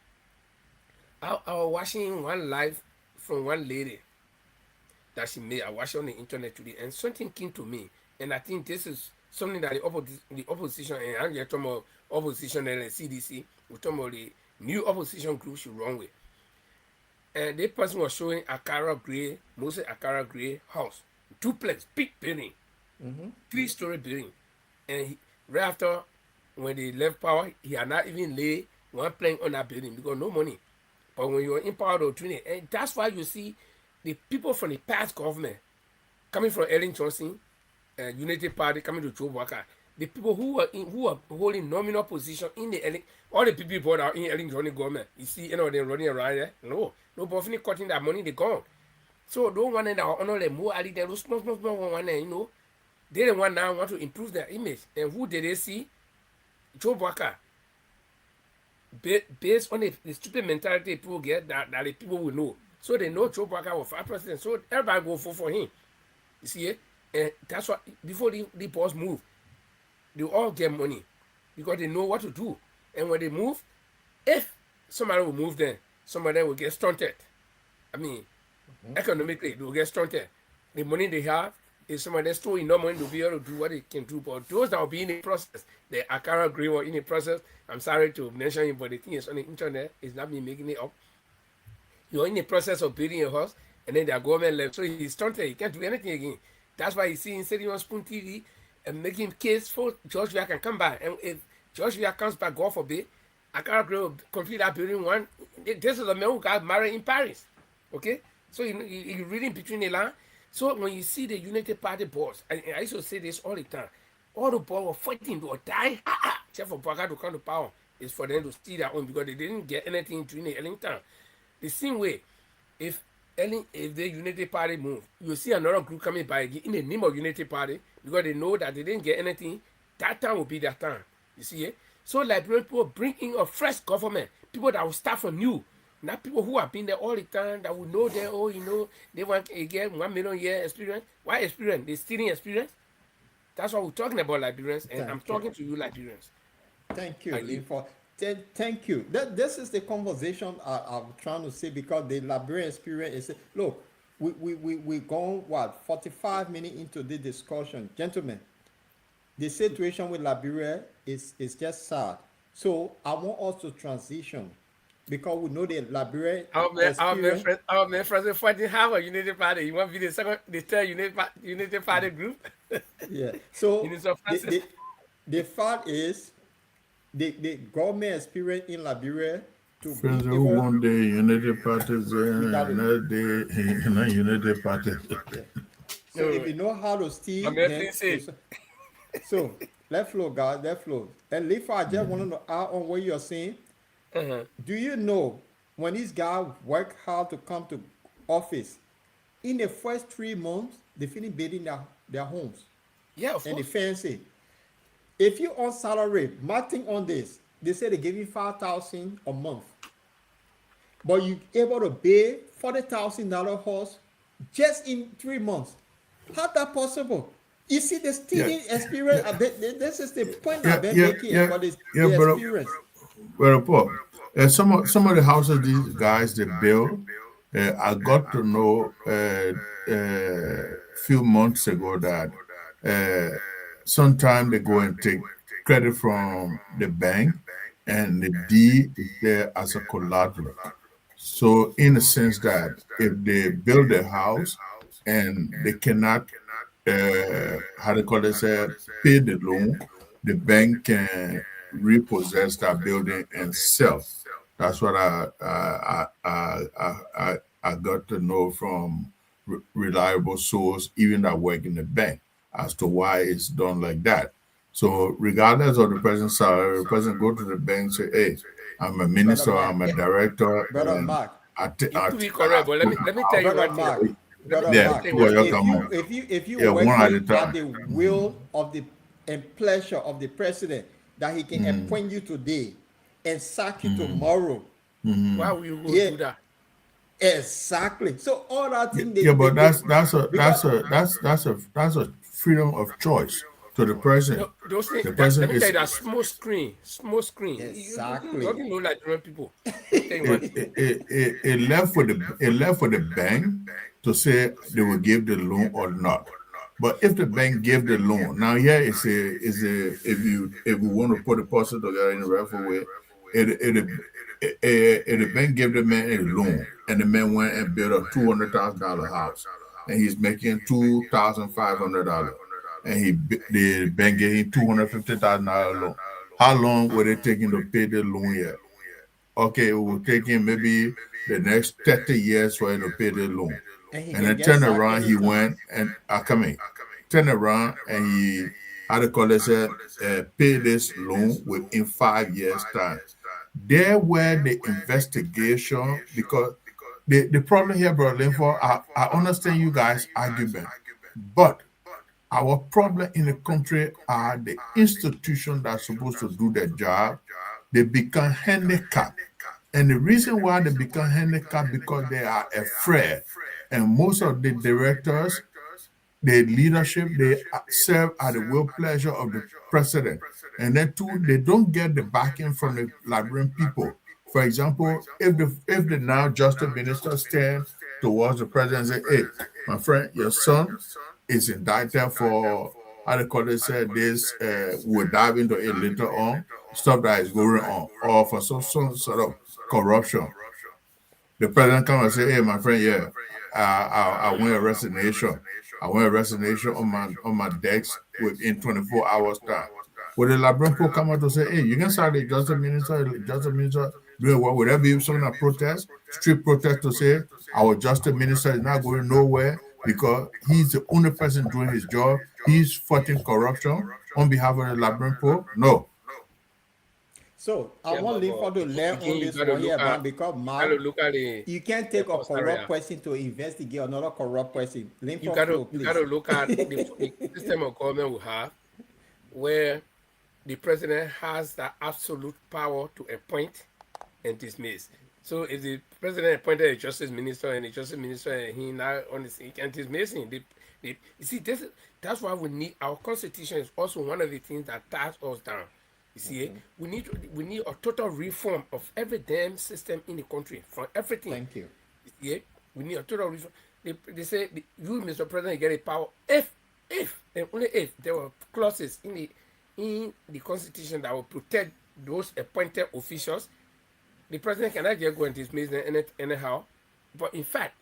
I was watching one live from one lady that she made. I watched on the internet today, and something came to me. And I think this is something that the opposition, and I'm just talking about opposition and the CDC, we're talking about the new opposition group should run with. And this person was showing Akara Gray, mostly Akara Gray house, duplex, big building, 3-story building. And right after, when they left power, he had not even laid one plank on that building because no money. But when you're in power, they're doing it. And that's why you see the people from the past government coming from Ellen Johnson, United Party, coming to Joe Walker, the people who were holding nominal position in the all the people brought out in Ellen Johnson government. You see, they're running around there. No, nobody cutting that money, they gone. So those one that are honor them more ali those small one, they the one now want to improve their image. And who did they see? Joe Walker. Based on the stupid mentality people get that the people will know. So they know Joe Walker was vice president. So everybody go for him. You see it? And that's what before the boss move, they all get money because they know what to do. And when they move, if somebody will move them, some of them will get stunted. I mean, economically, they will get stunted. The money they have is some of them still enough money to be able to do what they can do. But those that will be in the process, the Akara Green were in the process. I'm sorry to mention it, but the thing is on the internet, it's not me making it up. You're in the process of building a house, and then the government left. So he's stunted. He can't do anything again. That's why you see him sitting on Spoon TV and making case for George Weah can come back. And if George Weah comes back, God forbid, Akara Green will complete that building one. This is a man who got married in Paris. Okay? So you're reading between the lines. So when you see the United Party boss, and I used to say this all the time, all the boys were fighting to die. Except for Baka to come to power. It's for them to see their own because they didn't get anything during the Ellington. The same way, if the United Party move, you'll see another group coming by in the name of United Party because they know that they didn't get anything. That time will be their time. You see it? So Liberian people bring in a fresh government, people that will start from new. Not people who have been there all the time that will know them, they want to get 1 million year experience. Why experience? They stealing experience. That's what we're talking about, Liberians, and I'm talking to you, Liberians. Thank you, Lee, for thank you. This is the conversation I'm trying to say because the Liberian experience is look, we gone what 45 minutes into the discussion, gentlemen. The situation with Liberia is just sad. So I want us to transition because we know the Liberia experience. Our man, President fighting have a United Party. You want to be the third United Party group? Yeah. So Minister the fact is the government experience in Liberia to Friends be who able. one day United Parties, another day not United Party. Yeah. So if you know how to steal, I'm then say. so let flow, guys, let flow. And Leaf, I just want to add on what you're saying. Do you know when these guys work hard to come to office, in the first 3 months, they finish building their homes Yeah, of and the course. fancy. If you on salary, marketing on this, they say they give you 5,000 a month, but you able to pay $40,000 house just in 3 months. How that possible? You see the stealing experience. This is the point I've been making about the But experience. Paul, some of the houses these guys they build, I got to know few months ago that sometimes they go and take credit from the bank, and the deed is there as a collateral. So, in the sense that if they build a house and they cannot, how they call it, pay the loan, the bank can repossess that building and sell. That's what I got to know from reliable source, even that work in the bank, as to why it's done like that. So, regardless of the person's salary, the person go to the bank and say, "Hey, I'm a Brother minister, Mark, I'm a director, brother and Mark, It could be I correct, have but to let me tell you brother one thing. Mark, brother Let yeah, me Mark. tell you two of one you thing. If come you on. if you Yeah, one at a working at time. the will of the and pleasure of the president that he can appoint you today, and sack you tomorrow. Why will you go Yeah, do that? exactly. So all that thing Yeah, but they because that's a freedom of choice to the No, person. those things The that person let me tell is you that small screen, small screen. You exactly. don't know Nigerian people. Let me tell you one thing. it left for the bank to say they will give the loan or not. But if the bank gave the loan, now here is a if you want to put a person together in a rightful way, if the bank gave the man a loan and the man went and built a $200,000 house and he's making $2,500 and the bank gave him $250,000 loan. How long would it take him to pay the loan yet? Okay, it will take him maybe the next 30 years for him to pay the loan. And he And can then get turn sacked around, he anytime. went and coming. Turn around and he how to call it, pay this loan within 5 years' time. There where the investigation, because the problem here, Brother Linford, I understand you guys' argument, but our problem in the country are the institutions that are supposed to do their job. They become handicapped. And the reason why they become handicapped because they are afraid. And most of the directors, the leadership, they serve at the will pleasure of the president. And then two, they don't get the backing from the Liberian people. For example, if the now justice minister stand towards the president and say, hey, my friend, your son is indicted for how they call it, this we'll dive into it later on, stuff that is going on, or for some sort of corruption. The president come and say, "Hey, my friend, yeah, I want a resignation. I want a resignation on my decks within 24 hours time." Would the Liberian people come out to say, "Hey, you can start the justice minister doing what? Would there be some kind of protest, street protest to say our justice minister is not going nowhere because he's the only person doing his job. He's fighting corruption on behalf of the Liberian people"? No, So I Yeah, want but Linford to before learn on begin, this one here, man, because you Mark, gotta look at you can't the take a first corrupt area. person to investigate another corrupt person. You Linford gotta flow, you gotta please. look at the system of government we have, where the president has the absolute power to appoint and dismiss. So if the president appointed a justice minister and the justice minister and he now on the he can dismiss him. You see, that's why we need our constitution is also one of the things that ties us down. You see, we need a total reform of every damn system in the country from everything. Thank you. You see, we need a total reform. They say you, Mr. President, get a power if and only if there were clauses in the constitution that will protect those appointed officials. The president cannot just go and dismiss them anyhow. But in fact,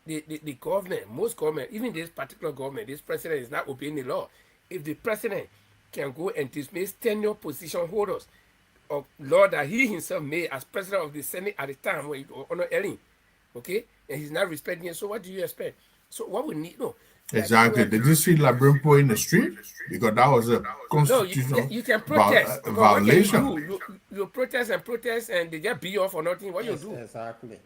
the government, most government, even this particular government, this president is not obeying the law. If the president can go and dismiss tenure position holders of law that he himself made as president of the Senate at the time when he was Honor Ellen, okay, and he's not respecting it, so what do you expect? So what we need, no, that we exactly. have Did you see Liberian people in the street? Because that was a no, constitutional you can protest, but what can you violation. do? You protest and they just be off for nothing. What you Yes, do? exactly.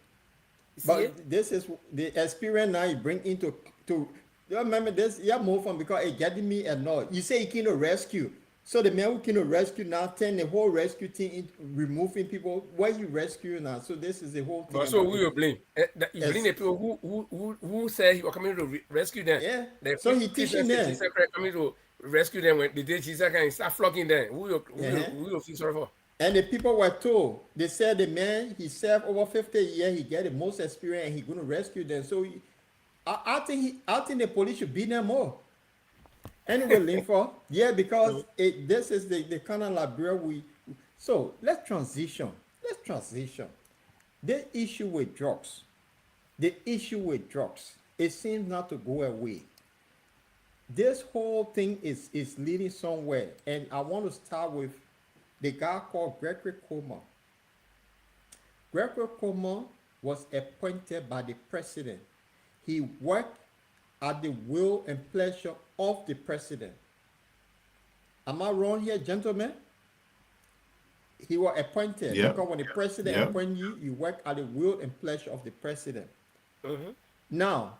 You see it? But this is the experience now you bring into to you remember this, yeah, move from because it getting me annoyed. You say you cannot rescue. So the man who cannot rescue now turn the whole rescue thing into removing people. Why you rescue now? So this is the whole thing But so about who it. you blame? You blame Yes. the people who said he was coming to rescue them. Yeah. The So he Christians teaching say them. Jesus Christ coming to rescue them when the day Jesus can start flogging them. Yeah. Who you feel sorry for? And the people were told, they said the man, he served over 50 years, he get the most experience and he gonna rescue them. So I think the police should beat them more. Anyway, Linford, yeah, because this is the kind of Liberia so let's transition. Let's transition. The issue with drugs, it seems not to go away. This whole thing is leading somewhere. And I want to start with the guy called Gregory Coleman. Gregory Coleman was appointed by the president. He worked at the will and pleasure of the president. Am I wrong here, gentlemen? He was appointed Yeah, because when the president yeah. appoint you, you work at the will and pleasure of the president. Mm-hmm. Now,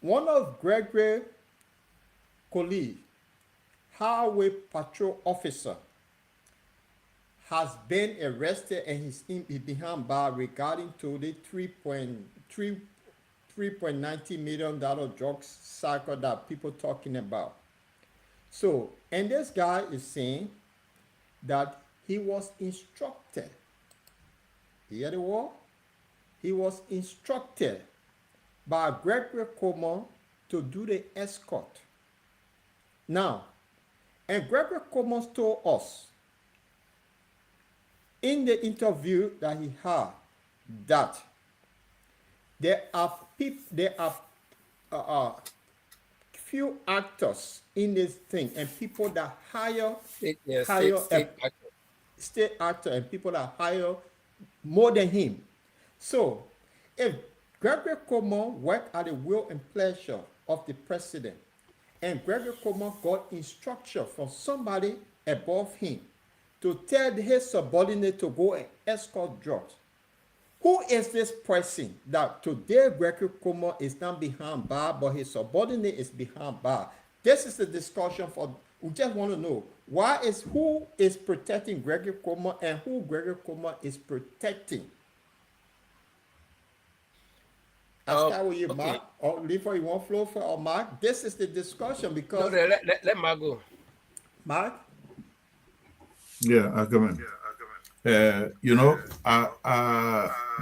one of Gregory colleagues, highway patrol officer, has been arrested and he's behind bar regarding to the 3.90 million dollar drug cycle that people talking about. So, and this guy is saying that he was instructed. You hear the word? He was instructed by Gregory Coleman to do the escort. Now, and Gregory Coleman told us in the interview that he had that there are uh, uh, few actors in this thing and people that State, yeah, hire a state actor. state actor and people that hire more than him. So if Gregory Coleman worked at the will and pleasure of the president and Gregory Coleman got instruction from somebody above him to tell his subordinate to go and escort drugs, who is this person that today Gregory Coleman is not behind bar, but his subordinate is behind bar? This is the discussion for. We just want to know who is protecting Gregory Coleman and who Gregory Coleman is protecting. I start with you, Okay. Mark, or Lefor, you want flow for or Mark? This is the discussion No, because let Mark go. Mark, Yeah, I come in.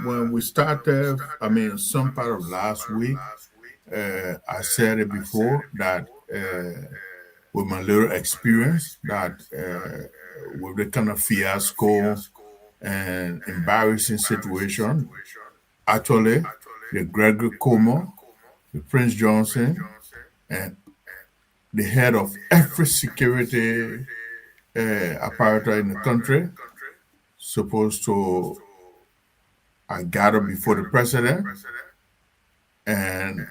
When we started, I mean, some part of last week, I said it before that with my little experience, that with the kind of fiasco and embarrassing situation, actually, the Gregory Como, the Prince Johnson, and the head of every security apparatus in the country supposed to gather before the president, and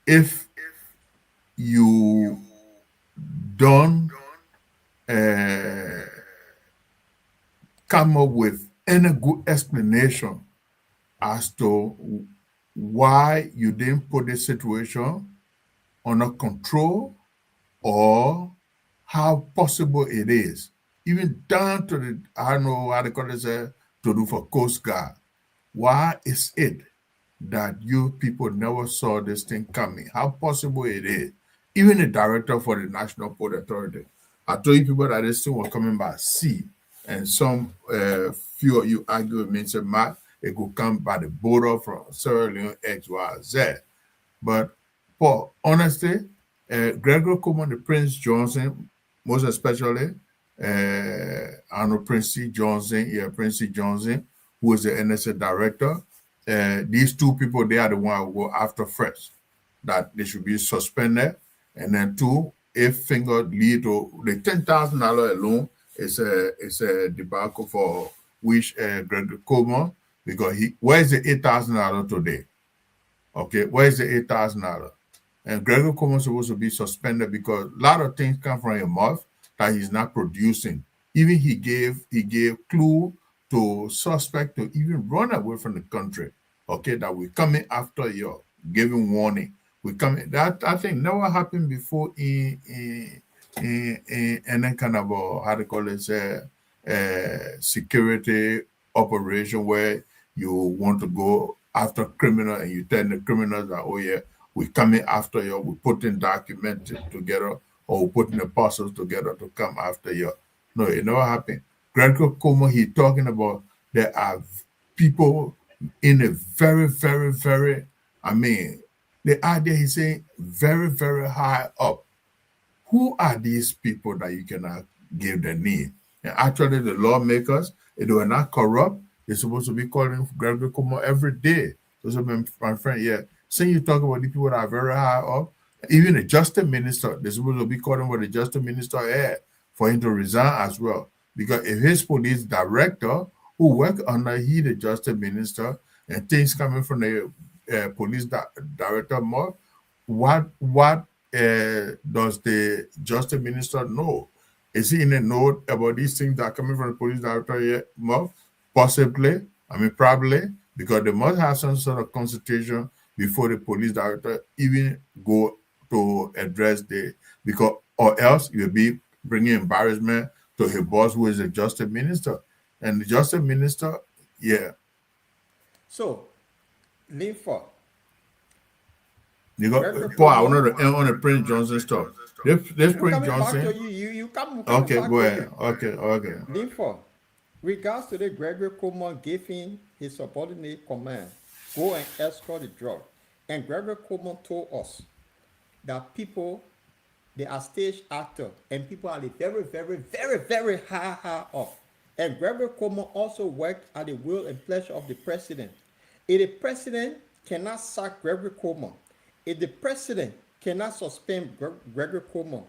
if you don't uh, come up with any good explanation as to why you didn't put the situation under control or how possible it is, even down to the, I don't know how they call it, to do for Coast Guard. Why is it that you people never saw this thing coming? How possible it is? Even the director for the National Port Authority, I told you people that this thing was coming by sea, and some few of you argue with me and say, Matt, it could come by the border from Sierra Leone, X, Y, Z. But for honesty, Gregory Coleman, the Prince Johnson, most especially, I know Prince C. Johnson, Prince C. Johnson, who is the NSA director. These two people, they are the one who go after first, that they should be suspended. And then two, if finger lead to the $10,000 alone is a debacle for which Gregory Coleman, because where's the $8,000 today? Okay, where's the $8,000? And Gregory Coleman is supposed to be suspended because a lot of things come from your mouth that he's not producing. Even he gave clue to suspect to even run away from the country. Okay, that we're coming after you, giving warning. We coming. That I think never happened before in any kind of how to call it security operation where you want to go after criminal and you tell the criminals that, oh yeah, we're coming after you, we're putting documents together, or we're putting the parcels together to come after you. No, it never happened. Gregory Como, he talking about there are people in a very, very, very, I mean, the idea he's saying very, very high up. Who are these people that you cannot give the name? And actually, the lawmakers, if they were not corrupt, they're supposed to be calling Gregory Como every day. So, my friend, yeah, saying you talk about the people that are very high up, even the justice minister, they're supposed to be calling what the justice minister had for him to resign as well. Because if his police director, who work under he, the justice minister, and things coming from the police director more, what does the justice minister know? Is he in a note about these things that are coming from the police director yet? More? Possibly. I mean, probably, because they must have some sort of consultation before the police director even go to address because or else you'll be bringing embarrassment to his boss, who is the justice minister. And the justice minister, yeah, So, Linford, you got Gregory Paul, I Coleman. wanted to end on the Prince Johnson stuff. This I'm Prince coming back to Johnson, you. I'm coming okay, back go to ahead. you. Okay, okay. Linford, regards to the Gregory Coleman giving his subordinate command, go and escort the drug. And Gregory Coleman told us that people, they are stage actor and people are the very, very, very, very high up. And Gregory Coleman also worked at the will and pleasure of the president. If the president cannot sack Gregory Coleman, if the president cannot suspend Gregory Coleman,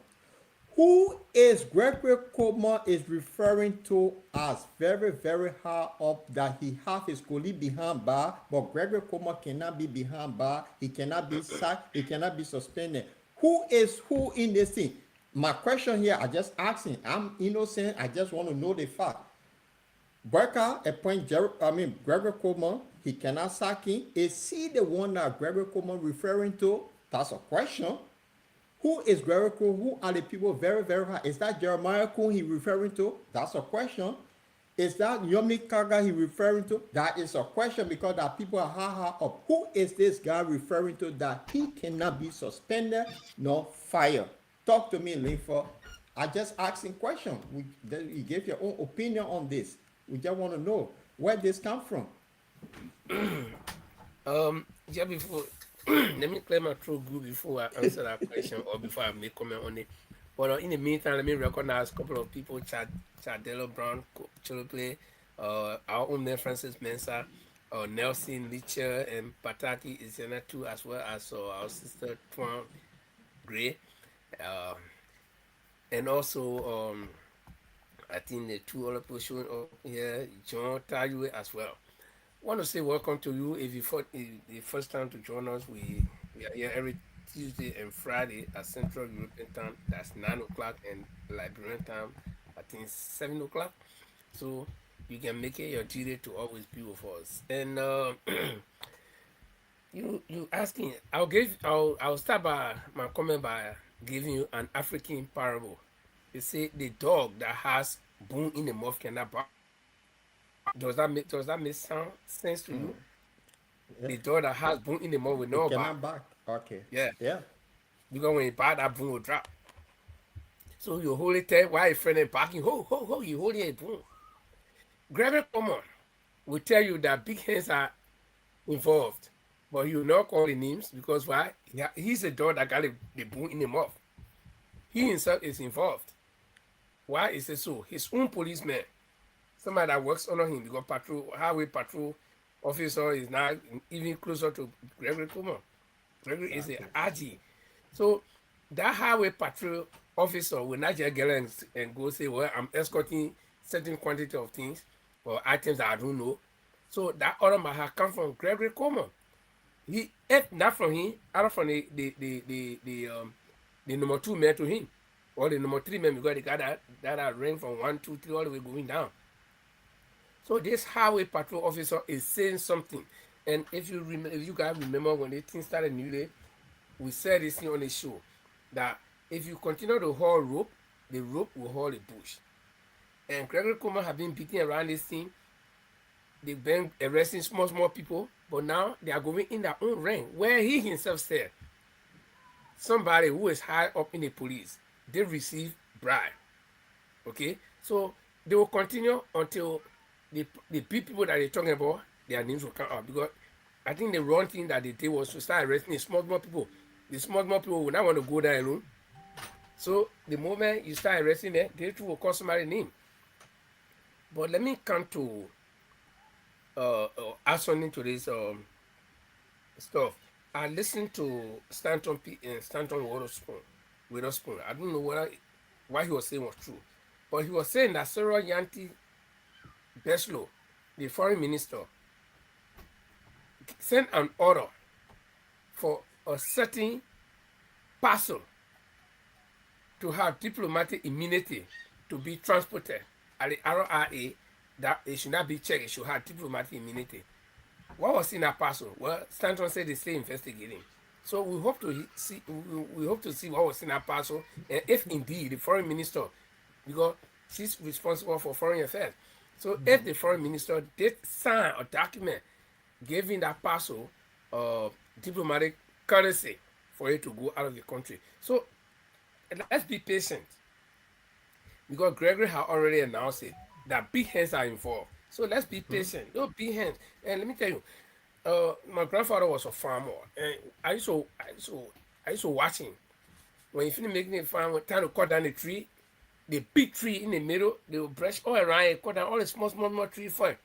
who is Gregory Coleman is referring to as very, very high up that he have his colleague behind bar, but Gregory Coleman cannot be behind bar, he cannot be sacked, he cannot be suspended. Who is who in this thing? My question here, I just asking. I'm innocent, I just want to know the fact. Barker appoint Gregory Coleman, he cannot sack him. Is he the one that Gregory Coleman referring to? That's a question. Who is Gregory Coon? Who are the people very, very high? Is that Jeremiah Coon he referring to? That's a question. Is that Yomi Kaga he referring to? That is a question because that people are high up. Who is this guy referring to that he cannot be suspended nor fired? Talk to me, Linford. I just asking question. You gave your own opinion on this. We just want to know where this come from. Just before, let me clear my throat good before I answer that question or before I make comment on it. But in the meantime, let me recognize a couple of people: Chadelo Brown, Cholople, our own man Francis Mensah, Nelson Litcher, and Pataki is in there too, as well as our sister Twan Gray, uh, and also I think the two other people showing up here, John Tayu as well. Want to say welcome to you. If the first time to join us, we are here every Tuesday and Friday at Central European time. That's 9 o'clock, and Liberian time, I think 7 o'clock. So you can make it your duty to always be with us. And you asking, I'll start by my comment by giving you an African parable. They say the dog that has bone in the mouth cannot bark. Does that make sense to you? Yeah. The dog that has bone in the mouth will It not bark. cannot back. Okay. Yeah, Yeah. because when you bark, that bone will drop. So you hold it there while your friend is barking. Ho ho ho! You hold it bone. Gravity common will tell you that big hands are involved, but he will not call the names because why? He's a dog that got the bone in the mouth. He himself is involved. Why is it so? His own policeman, somebody that works under him, because highway patrol officer is now even closer to Gregory Coleman. Gregory is a Exactly. RG. So that highway patrol officer will not just get and go say, well, I'm escorting certain quantity of things or items that I don't know. So that order might have come from Gregory Coleman. He ate not from him, out from the number two man to him. Or the number three man because they got that rank from 1, 2, 3 all the way going down. So this highway patrol officer is saying something. And if you guys remember when the thing started newly, we said this thing on the show that if you continue to haul rope, the rope will haul the bush. And Gregory Coleman have been beating around this thing. They've been arresting small people, but now they are going in their own rank. Where he himself said, somebody who is high up in the police, they receive bribe. Okay, so they will continue until the big people that they're talking about, their names will come out because I think the wrong thing that they did was to start arresting the small people. The small people will not want to go there alone. So the moment you start arresting them, they too will call somebody's name. But let me come to add something to this stuff. I listened to Stanton Witherspoon. I don't know what he was saying was true, but he was saying that Sarah Yanti Beslow, the foreign minister, sent an order for a certain parcel to have diplomatic immunity to be transported at the RRA, that it should not be checked, it should have diplomatic immunity. What was in that parcel? Well, Stanton said they still investigating. So we hope to see what was in that parcel, and if indeed the foreign minister, because she's responsible for foreign affairs. So if the foreign minister did sign a document giving that parcel diplomatic courtesy for it to go out of the country. So let's be patient because Gregory had already announced it that big hands are involved. So let's be patient. No big hands. And let me tell you, my grandfather was a farmer, and I used to watch him when he finished making a farm. Time to cut down the tree, the big tree in the middle, they will brush all around it, cut down all the small trees for it.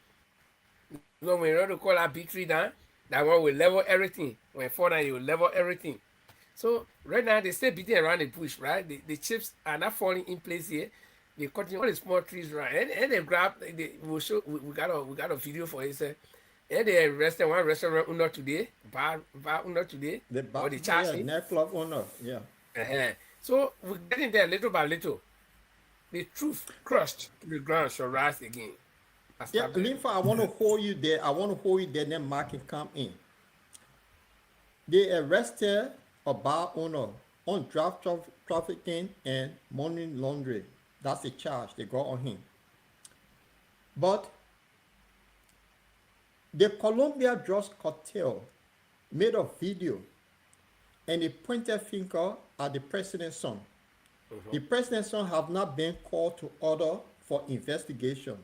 Because when you want to cut that big tree down, that one will level everything. When it fall down, it will level everything. So right now they still beating around the bush, right? The chips are not falling in place here. They cutting all the small trees right, and they grab. Will show. We got a video for it. Say, and they arrested one restaurant owner today, bar owner today, or the Yeah, charging. nightclub owner. Yeah. Uh-huh. So we're getting there little by little. The truth crushed to the ground shall rise again. I Yeah, stop there. Linfa, I want to hold you there. I want to hold you there, then Mark can come in. They arrested a bar owner on trafficking and money laundering. That's the charge they got on him. But the Columbia Drugs Cartel made a video and they pointed finger at the president's son. The president's son have not been called to order for investigation.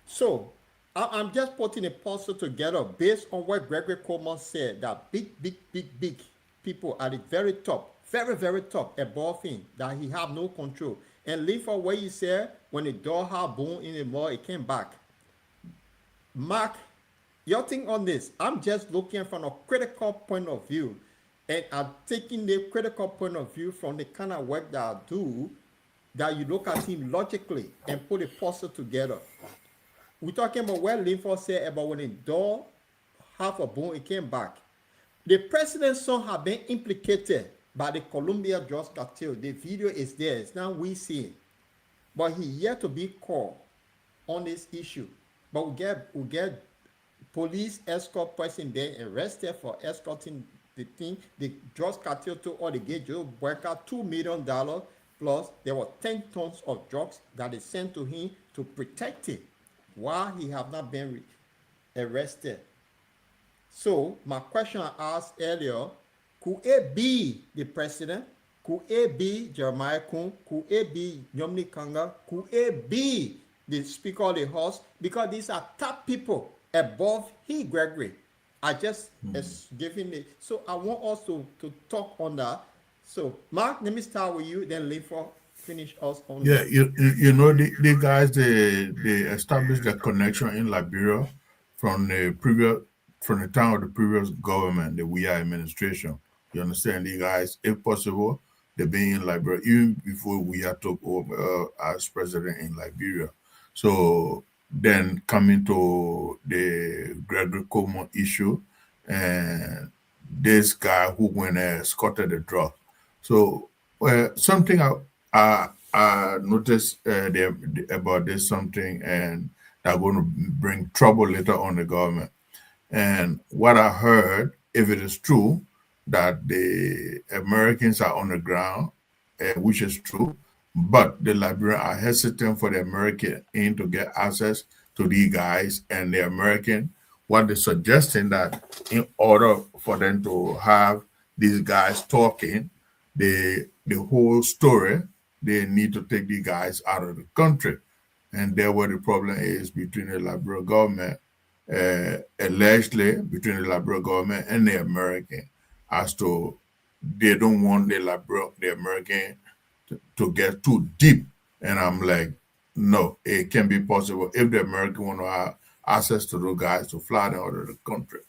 So I'm just putting a puzzle together based on what Gregory Coleman said that big people at the very top, very top above him that he have no control. And leave for what he said when the door had boom in the mall, it came back. Mark, your thing on this, I'm just looking from a critical point of view. And I'm taking the critical point of view from the kind of work that I do, that you look at him logically and put a puzzle together. We're talking about what Linford said about when the door half a bone, it came back. The president's son have been implicated by the Columbia Drugs Cartel. The video is there. It's now we see it. But he yet to be called on this issue. But we get police escort person there arrested for escorting the thing. The drugs cartel to all the gate Joe Boyka $2 million plus there were 10 tons of drugs that is sent to him to protect him while he have not been arrested. So my question I asked earlier, could it be the president? Could it be Jeremiah Kuhn? Could it be Yomni Kanga? Could it be the Speaker of the House? Because these are top people above he, Gregory. I just giving it. So I want us to talk on that. So Mark, let me start with you, then Linford finish us on Yeah, that. you know the guys they established a connection in Liberia from the time of the previous government, the WIA administration. You understand, the guys, if possible, they've been in Liberia even before WIA took over as president in Liberia. So then coming to the Gregory Como issue, and this guy who went and escorted the drug. So something I noticed about this something, and they're going to bring trouble later on the government. And what I heard, if it is true, that the Americans are on the ground, which is true, but the Liberians are hesitant for the American in to get access to these guys, and the American, what they're suggesting that in order for them to have these guys talking, the whole story, they need to take the guys out of the country. And there where the problem is between the Liberal government, allegedly between the Liberal government and the American, as to they don't want the American to get too deep. And I'm like, no, it can be possible if the American want to have access to those guys to fly them out of the country.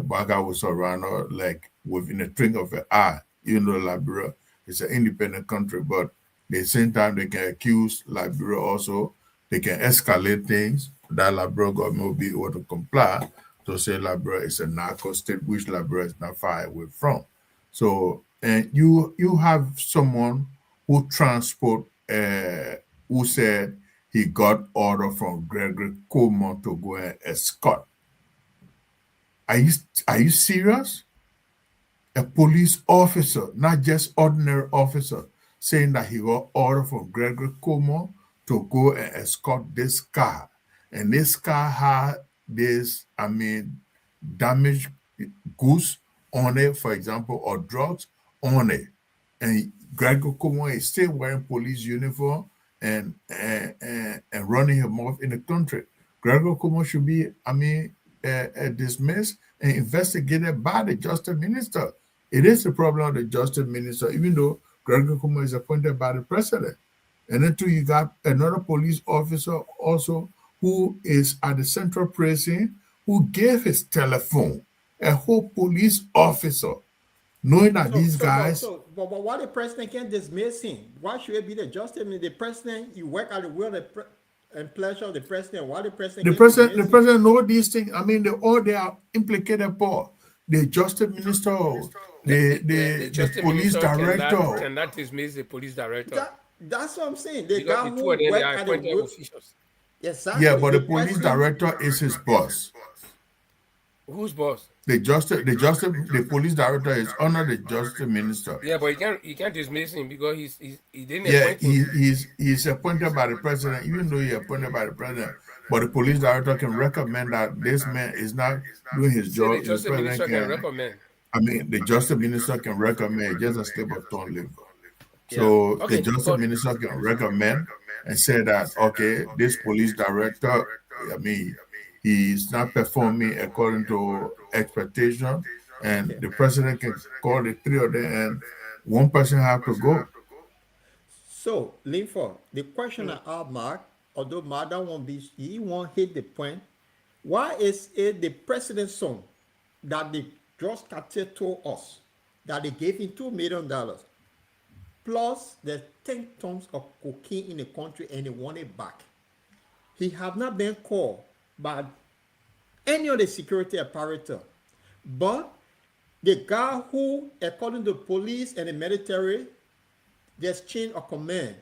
Baga was around like within a twinkle of an eye, even though Liberia is an independent country, but at the same time they can accuse Liberia also, they can escalate things that Liberia government will be able to comply to say Liberia is a narco state, which Liberia is not far away from. So and you have someone who transport who said he got order from Gregory Coleman to go and escort. Are you serious? A police officer, not just ordinary officer, saying that he got order from Gregory Coleman to go and escort this car. And this car had this, damaged goods on it, for example, or drugs on it. And Gregor Como is still wearing police uniform and running him off in the country. Gregor Como should be, dismissed and investigated by the justice minister. It is the problem of the justice minister, even though Gregor Como is appointed by the president. And then too, you got another police officer also who is at the central prison who gave his telephone. A whole police officer, knowing that these guys. But why the president can't dismiss him? Why should it be the justice? I mean, the president, you work at the will and pleasure of the president. Why the president The can't president, dismiss the him? president know these things. I mean, they are implicated for the justice minister, The the justice police minister director. cannot dismiss the police director That's what I'm saying. The because guy the two of who them they work are at the appointed will, officials. Yeah, exactly. but The the police president, director is his boss. Who's boss? The police director is under the justice minister. Yeah, but you can't dismiss him because he didn't Yeah, appoint him. he's appointed by the president, even though he's appointed by the president. But the police director can recommend that this man is not doing his He said the job. The justice president minister can can, recommend. the justice minister can recommend just a slip of tongue leave. Yeah. So the Okay. justice But minister can recommend and say that, okay, this police director, I mean, he's not performing according to expectation, and okay. the president can call the three of them, and one person have to go. So, Linford, the question I asked Mark, although Mark don't want be, he won't hit the point. Why is it the president's son that the drugs cartel told us that they gave him $2 million plus the 10 tons of cocaine in the country and they want it back? He have not been called by any of the security apparatus, but the guy who, according to police and the military, there's chain of command.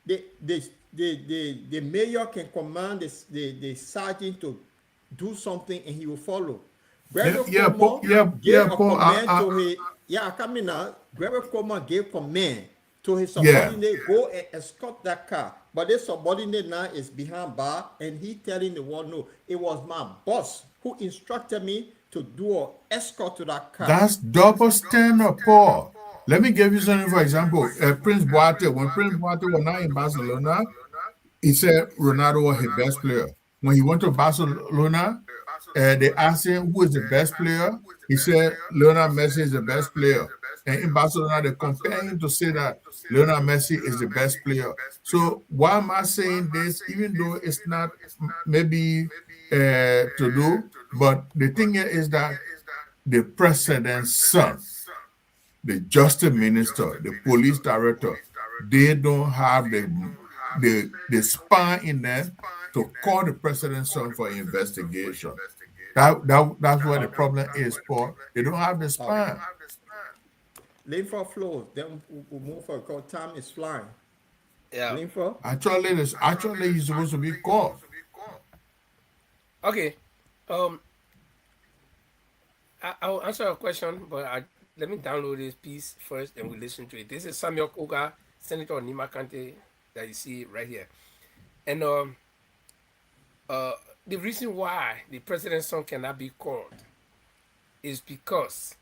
The mayor can command the sergeant to do something and he will follow. Gregory Coleman gave a Paul. command to his, I come in now. Gregory Coleman gave command to his Yeah. subordinate, go and escort that car. But this subordinate now is behind bar and he telling the world, no, it was my boss who instructed me to do an escort to that car. That's double standard, Paul. Let me give you something, for example. Prince Boateng, when Prince Boateng was not in Barcelona, he said Ronaldo was his best player. When he went to Barcelona, they asked him who is the best player. He said Lionel Messi is the best player. And in Barcelona, they compare him to say that Lionel Messi is the best player. So why am I saying this? Even though it's not maybe to do, but the thing is that the president's son, the justice minister, the police director, they don't have the spine in them to call the president's son for investigation. That's where the problem is, Paul. They don't have the spine. Linford flows. Then we'll move for because time is flying. yeah. Linford. Actually, he's supposed to be called. Okay. I'll answer your question, but let me download this piece first, and we listen to it. This is Samuel Koga, Senator of Nima County, that you see right here. And the reason why the president's son cannot be called is because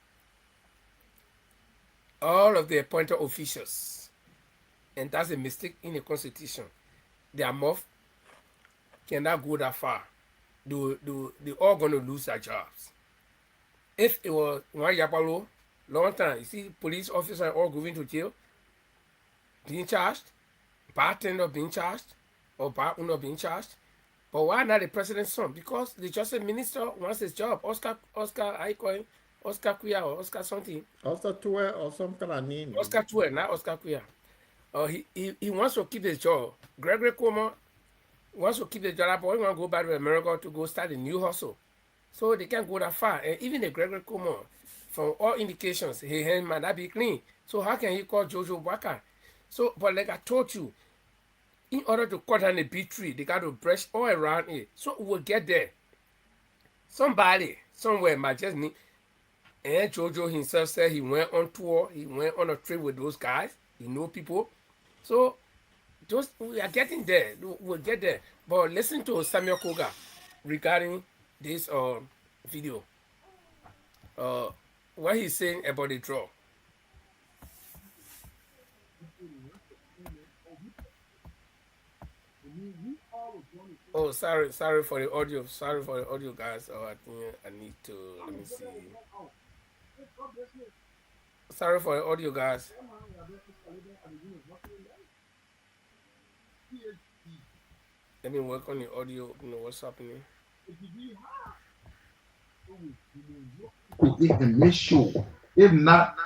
all of the appointed officials, and that's a mistake in the constitution, their mouth cannot go that far. They're all going to lose their jobs. If it was one Yapalo, long time, you see police officers all going to jail, being charged, bartender being charged, or bar owner being charged. But why not the president's son? Because the justice minister wants his job. Oscar, I call him Oscar Kuya or Oscar something. Oscar Tour or some kind of name. Oscar Tuer, not Oscar Kuya. He wants to keep his job. Gregory Como wants to keep the job, but he want to go back to America to go start a new hustle. So they can't go that far. And even the Gregory Como, from all indications, his hand might not be clean. So how can he call Jojo Waka? So, but like I told you, in order to cut down a big tree, they got to brush all around it. So we'll get there. Somebody, somewhere might just need. And Jojo himself said he went on tour. He went on a trip with those guys. He know people. So Just we are getting there. We'll get there. But listen to Samuel Koga regarding this video. Uh, what he's saying about the draw. Oh, sorry for the audio. Sorry for the audio, guys. Oh, I think I need to let me see. Sorry for the audio, guys. Let me work on the audio. You know what's happening. And make sure, if not,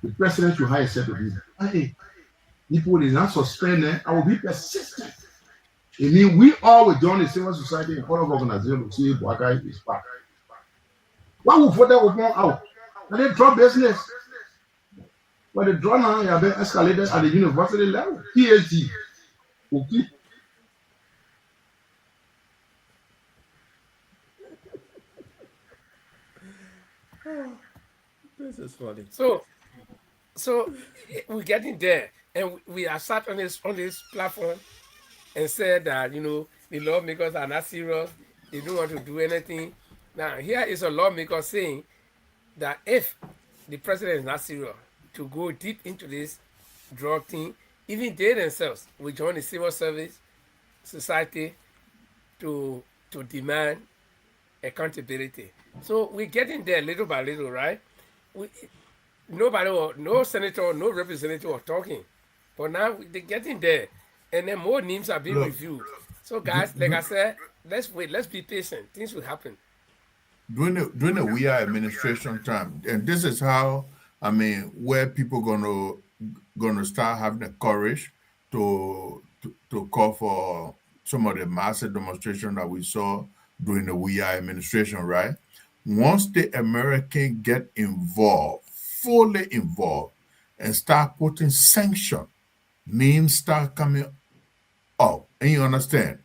the president should hire a set of people. Hey, people is not suspended. I will be persistent. I mean, we all will join the civil society and other organizations to see Boakai is back. Why would further open out? And then drop business. But the draw now have been escalated at the university level. PhD. Okay. This is funny. So we're getting there, and we are sat on this platform and said that the lawmakers are not serious. They don't want to do anything. Now here is a lawmaker saying that if the president is not serious to go deep into this drug thing, even they themselves will join the civil service society to demand accountability. So we're getting there little by little, right? We, no senator, no representative are talking, but now they're getting there, and then more names are being Look, reviewed. So do, guys, like I do, said, let's wait, let's be patient. Things will happen. during the we are administration time, and this is how where people gonna start having the courage to call for some of the massive demonstration that we saw during the we are administration, right? Once the American get involved, fully involved, and start putting sanction, names start coming up, and you understand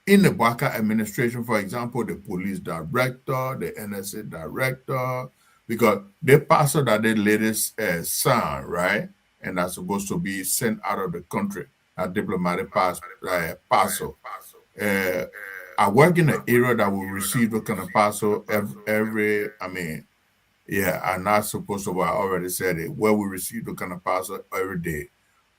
in the Baka administration, for example, the police director, the NSA director, because they pass out that the latest sign, right? And that's supposed to be sent out of the country, a diplomatic parcel. Uh, I work in an area that will receive the kind of parcel yeah, I'm not supposed to, well, I already said it, where we receive the kind of parcel every day.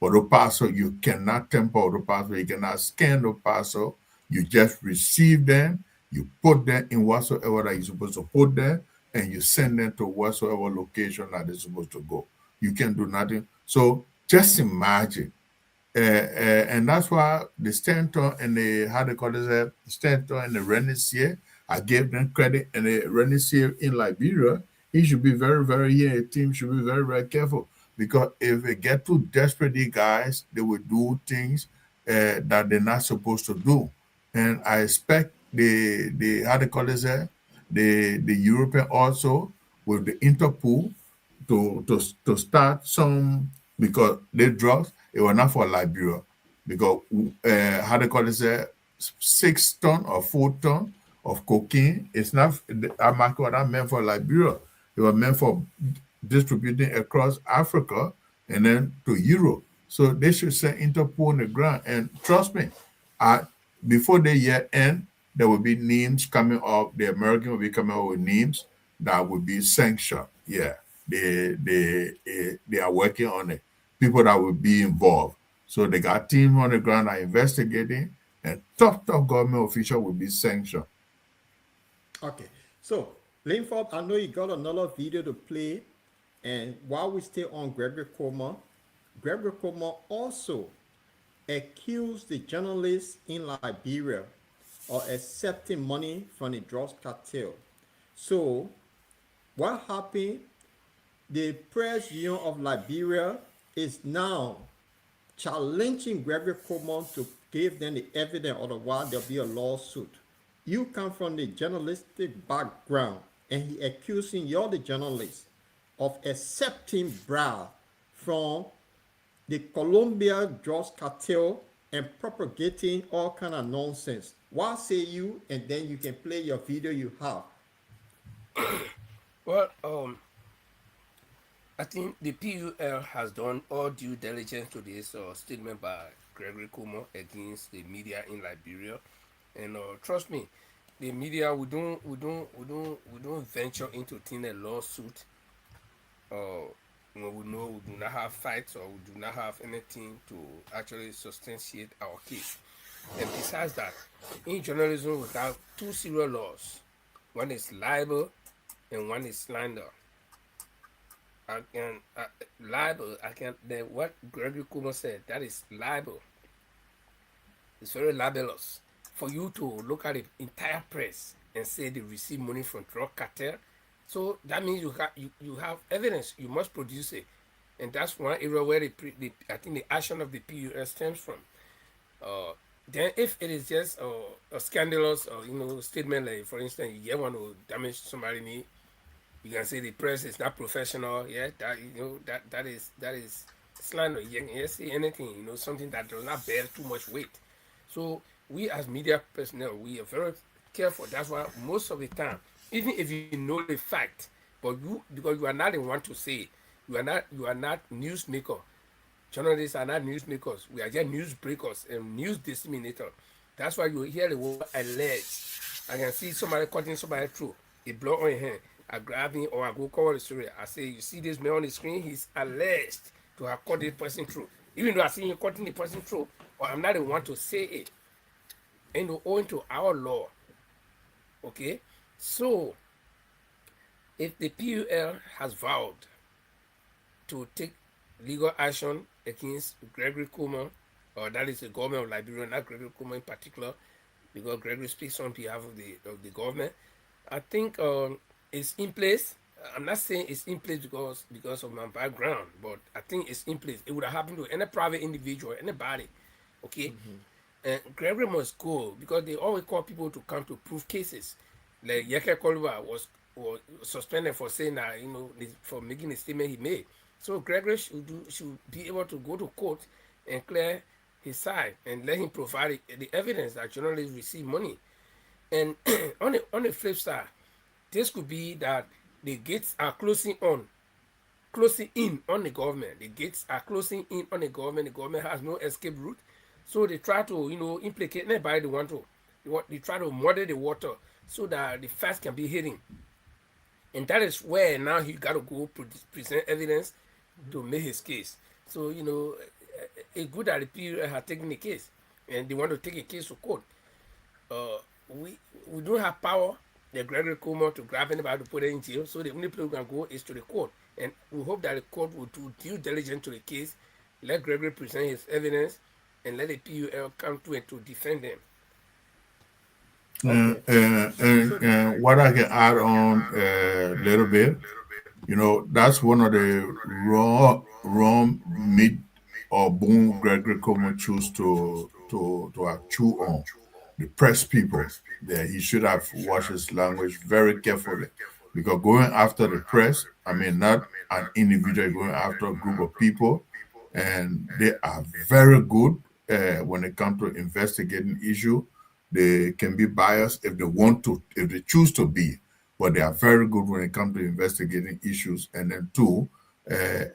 But the parcel, you cannot temper the parcel, you cannot scan the parcel, you just receive them, you put them in whatsoever that you're supposed to put there, and you send them to whatsoever location that they're supposed to go. You can do nothing. So just imagine and that's why the Stanton and the how they call it Stanton and the Renessier, I gave them credit. And the Renessier in Liberia, he should be very, very yeah, team should be very, very careful because if they get too desperate, these guys they will do things that they're not supposed to do. And I expect the how they call it the European also with the Interpol to start some because the drugs it was not for Liberia because how they call it 6 ton or 4 ton of cocaine. It's not that market was not meant for Liberia. It was meant for distributing across Africa and then to Europe. So they should send Interpol on the ground. And trust me, I, before the year end, there will be names coming up. The American will be coming up with names that will be sanctioned. Yeah, they are working on it. People that will be involved. So they got teams on the ground are investigating, and top government official will be sanctioned. Okay, so Linford, I know you got another video to play, and while we stay on Gregory Comer also accused the journalists in Liberia of accepting money from the drugs cartel. So, what happened? The press union of Liberia is now challenging Gregory Coleman to give them the evidence, otherwise there'll be a lawsuit. You come from the journalistic background, and he accusing you, the journalist, of accepting bribe from the Colombia drugs cartel and propagating all kind of nonsense. What say you? And then you can play your video you have. Well, I think the PUL has done all due diligence to this statement by Gregory Como against the media in Liberia, and trust me, the media we don't venture into thin a lawsuit uh, when we know we do not have fights or we do not have anything to actually substantiate our case. And besides that, in journalism we have two serious laws. One is libel and one is slander. I can libel. I can. Then what Gregory Kuma said, that is libel. It's very libelous for you to look at the entire press and say they receive money from drug cartel. So that means you have evidence. You must produce it, and that's one area where I think the action of the PUS stems from. Uh, then if it is just a scandalous statement, like for instance you get one to damage somebody knee, you can say the press is not professional. Yeah, that is slander. You can say anything, something that does not bear too much weight. So we as media personnel, we are very careful. That's why most of the time, even if you know the fact, but you, because you are not the one to say, you are not newsmaker. Journalists are not newsmakers. We are just news breakers and news disseminator. That's why you hear the word alleged. I can see somebody cutting somebody through. A blood on your hand. I grab him or I go cover the story. I say, you see this man on the screen? He's alleged to have cut this person through. Even though I see him cutting the person through, or I'm not the one to say it. And owing to our law. Okay? So, if the PUL has vowed to take legal action against Gregory Kuma, or that is the government of Liberia, not Gregory Kuma in particular, because Gregory speaks on behalf of the government. I think it's in place. I'm not saying it's in place because of my background, but I think it's in place. It would have happened to any private individual, anybody. Okay, and Gregory must go because they always call people to come to prove cases. Like Yeke Koluba was suspended for saying that for making a statement he made. So Gregory should be able to go to court and clear his side and let him provide the evidence that journalists receive money. And on the flip side, this could be that the gates are closing in on the government. The gates are closing in on the government. The government has no escape route. So they try to, implicate anybody they want to. They try to muddy the water so that the facts can be hidden. And that is where now he got to go present evidence to make his case. So, it's good that the PUL have taken the case and they want to take a case to court. Uh, we don't have power, the Gregory Como, to grab anybody to put it in jail. So the only place we can go is to the court. And we hope that the court will do due diligence to the case, let Gregory present his evidence, and let the PUL come to it to defend them. Okay. So, And what I can add on a little bit, that's one of the wrong meat or bone Gregory Como choose to have chew on. The press people, that he should have watched his language very carefully. Because going after the press, I mean, not an individual, going after a group of people, and they are very good when it comes to investigating issue. They can be biased if they want to, if they choose to be, but they are very good when it comes to investigating issues. And then two,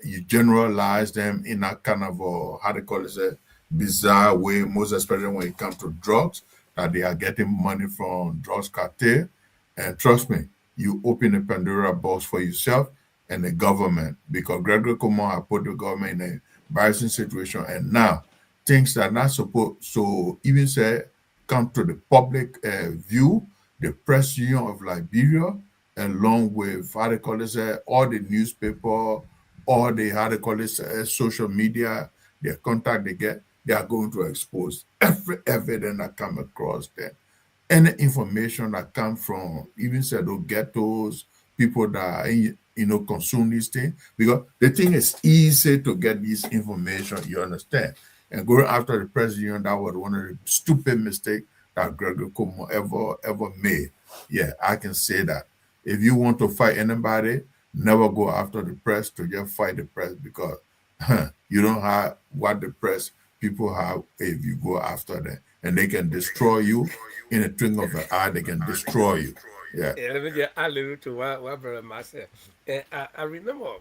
you generalize them in a kind of a, how they call it, a bizarre way, most especially when it comes to drugs, that they are getting money from drugs cartel. And trust me, you open a Pandora box for yourself and the government, because Gregory Como have put the government in a embarrassing situation. And now things that are not supposed so even say come to the public view, the press union of Liberia, along with how they call it, all the newspaper, all the how they call it, social media, their contact they get, they are going to expose every evidence that come across them. Any information that come from even say those ghettos, people that consume these things, because the thing is easy to get this information, you understand. And going after the president, that was one of the stupid mistakes that Gregory Como ever made. Yeah, I can say that. If you want to fight anybody, never go after the press to just fight the press, because you don't have what the press people have if you go after them. And they can destroy you in a twinkle of an eye, they can destroy you. Yeah. Yeah, let me just add a little to what Brother Matt said. I remember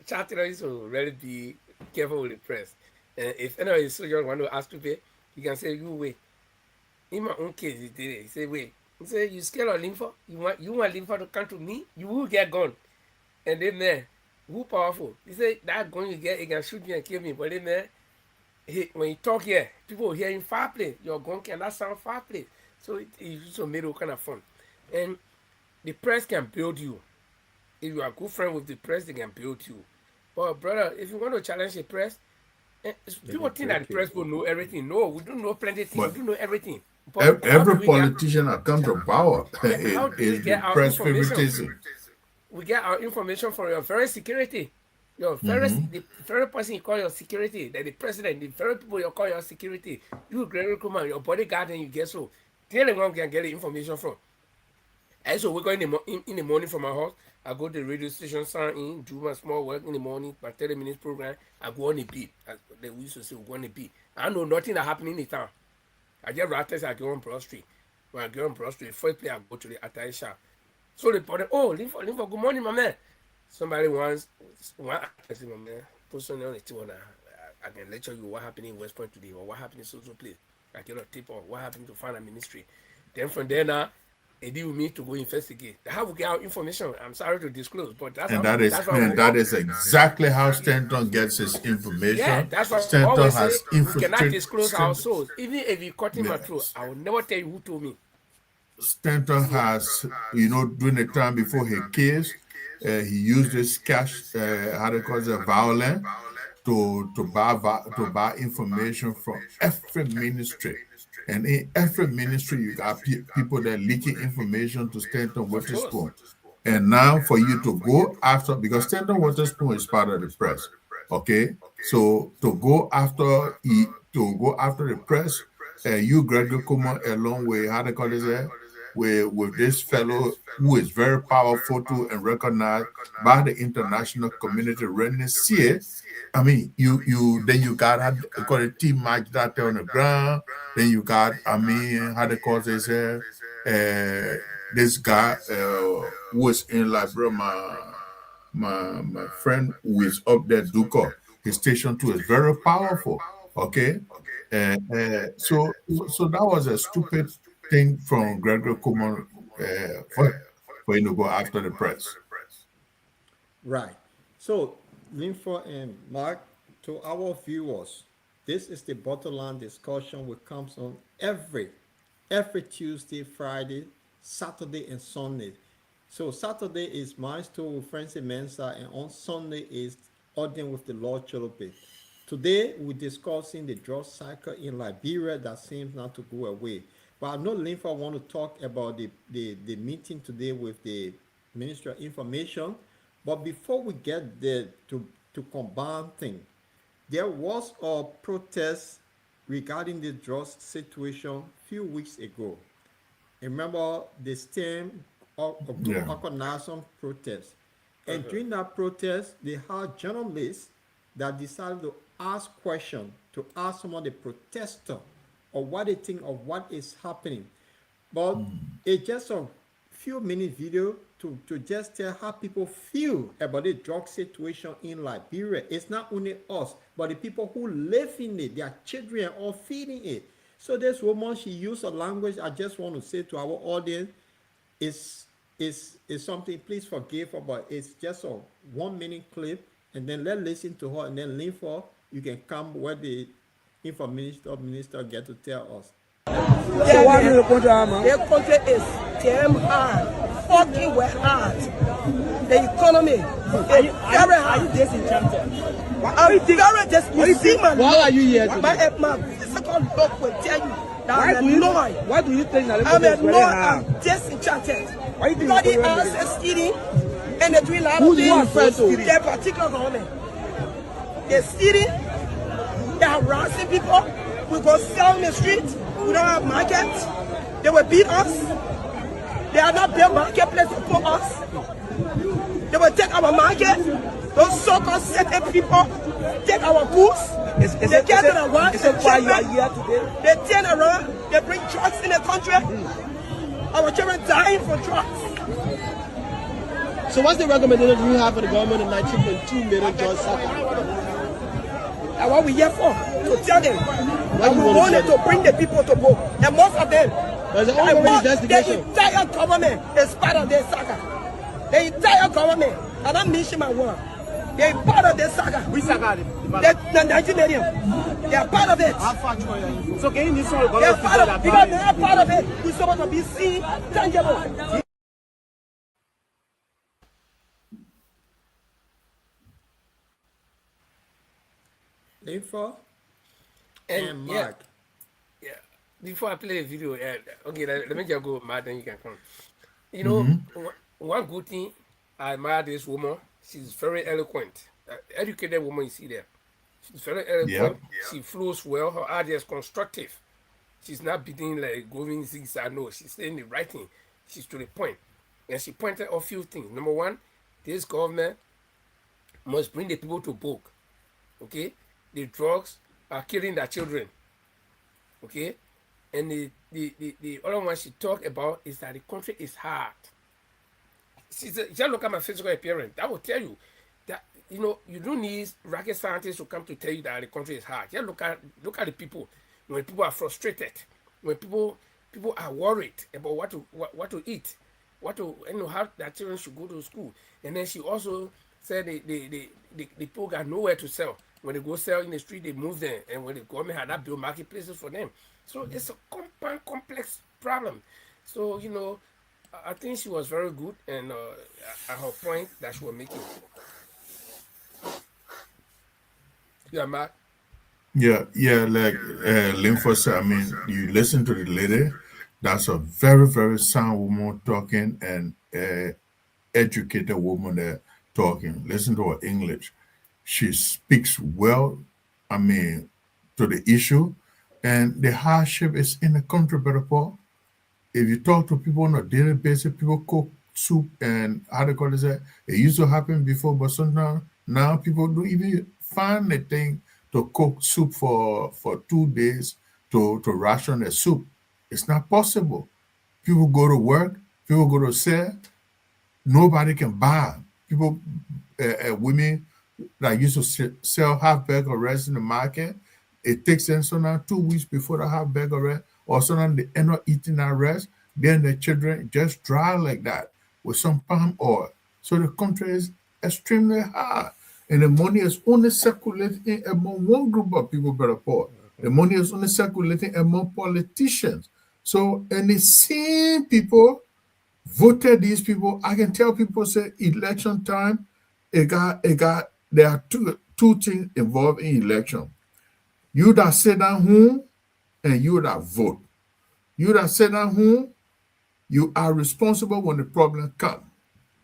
Charter is to really be careful with the press. And if anyone is so young want to ask to pay, you can say, you wait. In my own case, he did it. He said, wait. He said, you scared of Linfa? You want Linfa to come to me? You will get gone. And then who powerful? He said, that gun you get, he can shoot me and kill me. But then when you talk here, people hear in far play. Your gun cannot sound far play. So it's just made all kind of fun. And the press can build you. If you are a good friend with the press, they can build you. But brother, if you want to challenge the press, people think that the press will know everything. No, we don't know plenty of things. But we don't know everything. But every politician that comes to power how do we is get the our press information? favoritism. We get our information from your very security. Your very the very person you call your security, that the president, the very people you call your security, you Gregory Kuma, your bodyguard, and you get so. The one can get the information from. And so we go in the morning from my house. I go to the radio station, sign in, do my small work in the morning, my 30 minutes program. I go on the beat. As they used to say, we go on the beat. I know nothing that happening in the town. I get rattles, I go on Broad Street. When I go on Broad Street, first place I go to the attire shop. So they put it, oh, Linford, good morning, my man. Somebody wants, I say, my man, put something on the table now. I can lecture you what happened in West Point today or what happened in social place. I get a tip on what happened to finance ministry. Then from there now, they deal with me to go investigate. How we get our information, I'm sorry to disclose, but that's And how, that is exactly how Stanton gets his information. yeah, that's what I Stanton always say. has We cannot infiltrated. disclose our source. Even if you cut in my throat, I will never tell you who told me. Stanton has, during the time before he kills, he used this cash, how they call it, violence, to buy information from every ministry. And in every ministry, you got people that leaking information to Stanton Witherspoon. And now for you to go after, because Stanton Witherspoon is part of the press, okay? So to go after the press, you, Gregory Kuma, along with, how they call it, with this fellow who is very powerful too and recognized by the international community, Rennie Sear. I mean, then you got how they call it, team match out there on the ground. Then you got, how they call this, this guy who is in Liberia, my friend who is up there, Duko. His station too is very powerful. Okay, so that was a stupid thing from Gregory Kuma for him to go after the press. Right. So, Linford and Mark, to our viewers, this is the Bottomline discussion which comes on every Tuesday, Friday, Saturday, and Sunday. So Saturday is Milestone with Francis Mensah, and on Sunday is Audience with the Lord Cholope. Today we're discussing the drug cycle in Liberia that seems not to go away. But I know Linford want to talk about the meeting today with the Ministry of Information. But before we get there to combine things, there was a protest regarding the drug situation a few weeks ago. Remember the STEM group organized some protest. And during that protest, they had journalists that decided to ask questions, to ask some of the protesters of what they think of what is happening. But it's just a few minute video to just tell how people feel about the drug situation in Liberia. It's not only us, but the people who live in it, their children are feeding it. So this woman, she used a language I just want to say to our audience is something, please forgive her, but it's just a 1 minute clip, and then let's listen to her, and then Linford, you can come where the information minister get to tell us. So what is the country? The country is damn hard, fucking well hard. The economy is very hard. Are you disenchanted? I'm very disenchanted. Why are you here today? My physical look will tell you that Why do you think that I'm is very hard? I'm disenchanted. Why do you Bloody think ass is eating, and they're doing a lot of Who's things. first to Their particular government. They're stealing, they're harassing people. We go sell in the street, we don't have markets. They will beat us. They are not built marketplace to put us. They will take our market. Those so-called certain people take our goods. They get to the one. Why you are here today? They turn around. They bring drugs in the country. Our children dying for drugs. So what's the recommendation you have for the government in 19.2 million George Saka? And what we here for? To tell them. And we wanted to bring the people to vote. And most of them, There's an ongoing the investigation. entire government is part of this saga. The entire government, and I'm mentioning my word, they're part of this saga. Which saga? The 19 million. They are part of it. So can you need some They are part of, because they are part of it. We're supposed to be seen tangible. Info And and yeah, Mark. yeah. Before I play the video, okay, let me just go, Matt, then you can come. You know, one good thing I admire this woman. She's very eloquent, educated woman. You see there, she's very eloquent. Yep. She flows well. Her idea is constructive. She's not beating like going zigzag. No, she's saying the right thing. She's to the point, and she pointed out a few things. Number one, this government must bring the people to book. Okay, the drugs are killing their children. Okay, and the other one she talked about is that the country is hard. She said, just look at my physical appearance. That will tell you that you don't need rocket scientists to come to tell you that the country is hard. Just look at the people. When people are frustrated, when people are worried about what to eat, what to how their children should go to school. And then she also said the people got nowhere to sell. When they go sell in the street, they move them, and when the government had not built marketplaces for them. So it's a compound complex problem. So I think she was very good, and at her point that she was making. Yeah, Matt. Yeah, like Linfo said, I mean, you listen to the lady, that's a very, very sound woman talking and educated woman there talking. Listen to her English. She speaks well, I mean, to the issue, and the hardship is in the country, brother Paul. If you talk to people on a daily basis, people cook soup and how they call it. It used to happen before, but sometimes now people don't even find the thing to cook soup for 2 days to ration the soup. It's not possible. People go to work, people go to sell, nobody can buy. People, women that used to sell half bag of rice in the market, it takes them sometimes 2 weeks before they have bag of rice, or sometimes they end up eating that rice. Then the children just dry like that with some palm oil. So the country is extremely hard. And the money is only circulating among one group of people, brother Paul. The money is only circulating among politicians. So, and the same people voted these people. I can tell people say election time, there are two things involved in election. You that sit down home and you that vote. You that sit down home, you are responsible when the problem comes.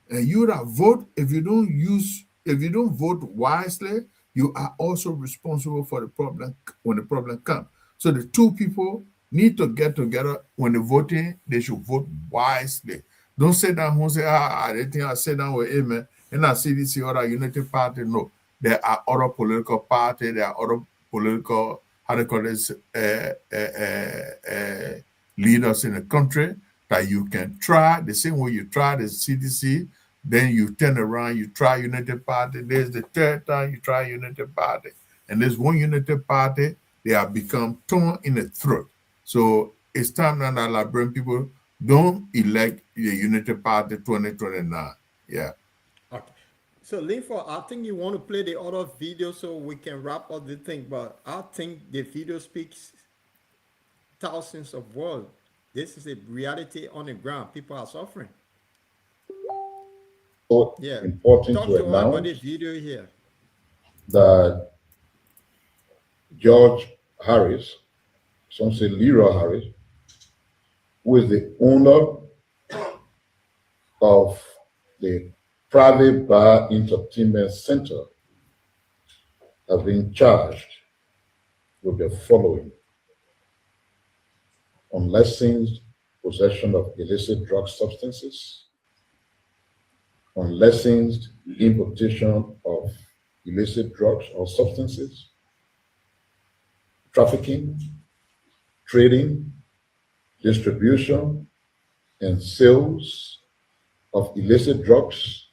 And you that vote, if you don't vote wisely, you are also responsible for the problem when the problem comes. So the two people need to get together. When they're voting, they should vote wisely. Don't sit down and say, I didn't think I sit down with him and I CDC or a unity party. No, there are other political parties, there are other political, how they call this, leaders in the country that you can try. The same way you try the CDC, then you turn around, you try Unity Party. There's the third time you try Unity Party. And there's one Unity Party, they have become torn in the throat. So it's time now that Liberian people don't elect the Unity Party 2029. Yeah. Okay. So, Linford, I think you want to play the other video so we can wrap up the thing, but I think the video speaks thousands of words. This is a reality on the ground. People are suffering. Yeah. Important Talk to to us about the announce video here. that George Harris, some say Leroy Harris, who is the owner of the private bar entertainment center, has been charged with the following: unlicensed possession of illicit drug substances, unlicensed importation of illicit drugs or substances, trafficking, trading, distribution, and sales of illicit drugs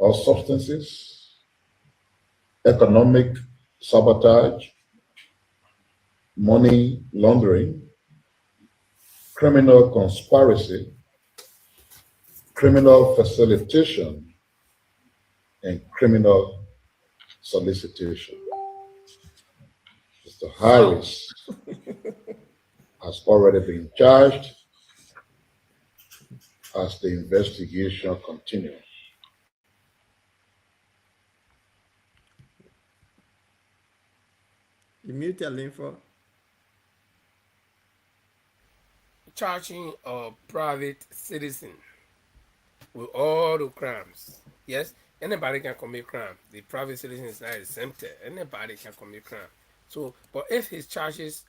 or substances, economic sabotage, money laundering, criminal conspiracy, criminal facilitation, and criminal solicitation. Mr. Wow. Harris has already been charged as the investigation continues. You mute your info. Charging a private citizen with all the crimes. Yes, anybody can commit crime. The private citizen is not exempted. Anybody can commit crime. So, but if his charges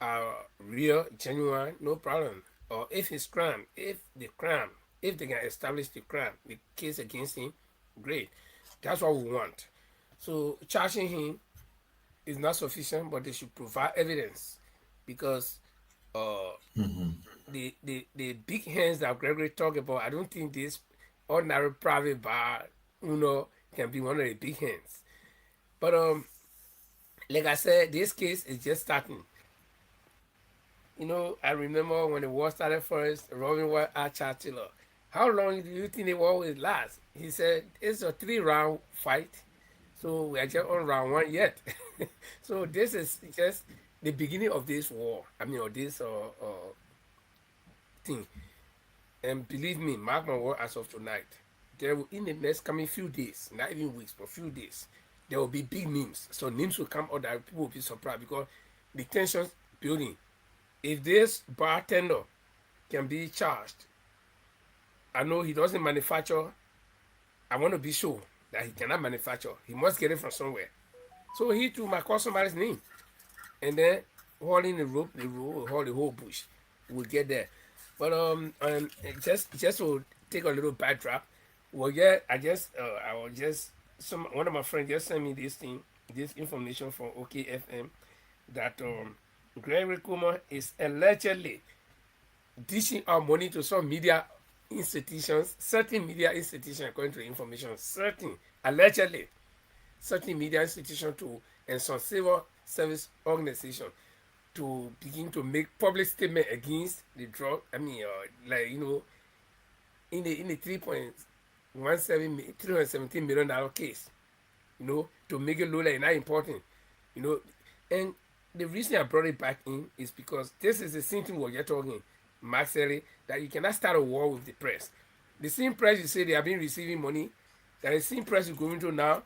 are real, genuine, no problem. Or if his crime, if they can establish the crime, the case against him, great. That's what we want. So charging him is not sufficient, but they should provide evidence because uh the big hands that Gregory talked about, I don't think this ordinary private bar, can be one of the big hands. But like I said, this case is just starting. I remember when the war started first, Robin White asked Churchill, how long do you think the war will last? He said, it's a 3 round fight. So we are just on round one yet. So this is just the beginning of this war. I mean, of this thing. And believe me, mark my word, as of tonight, there will, in the next coming few days, not even weeks, but few days, there will be big names. So names will come out that people will be surprised because the tensions building. If this bartender can be charged, I know he doesn't manufacture. I want to be sure that he cannot manufacture. He must get it from somewhere. So he too might call somebody's name. And then holding the rope will hold the whole bush. We'll get there. But just to take a little backdrop. Well, yeah, I was just one of my friends just sent me this information from OKFM that Gregory Kuma is allegedly dishing out money to some media institutions, certain media institutions, according to the information, allegedly, certain media institutions and some civil service organization to begin to make public statement against the drug. I mean, in the 317 million dollar case, to make it look like not important, you know. And the reason I brought it back in is because this is the same thing we're just talking, Marcelli, that you cannot start a war with the press. The same press you say they have been receiving money, that the same press you're going to now,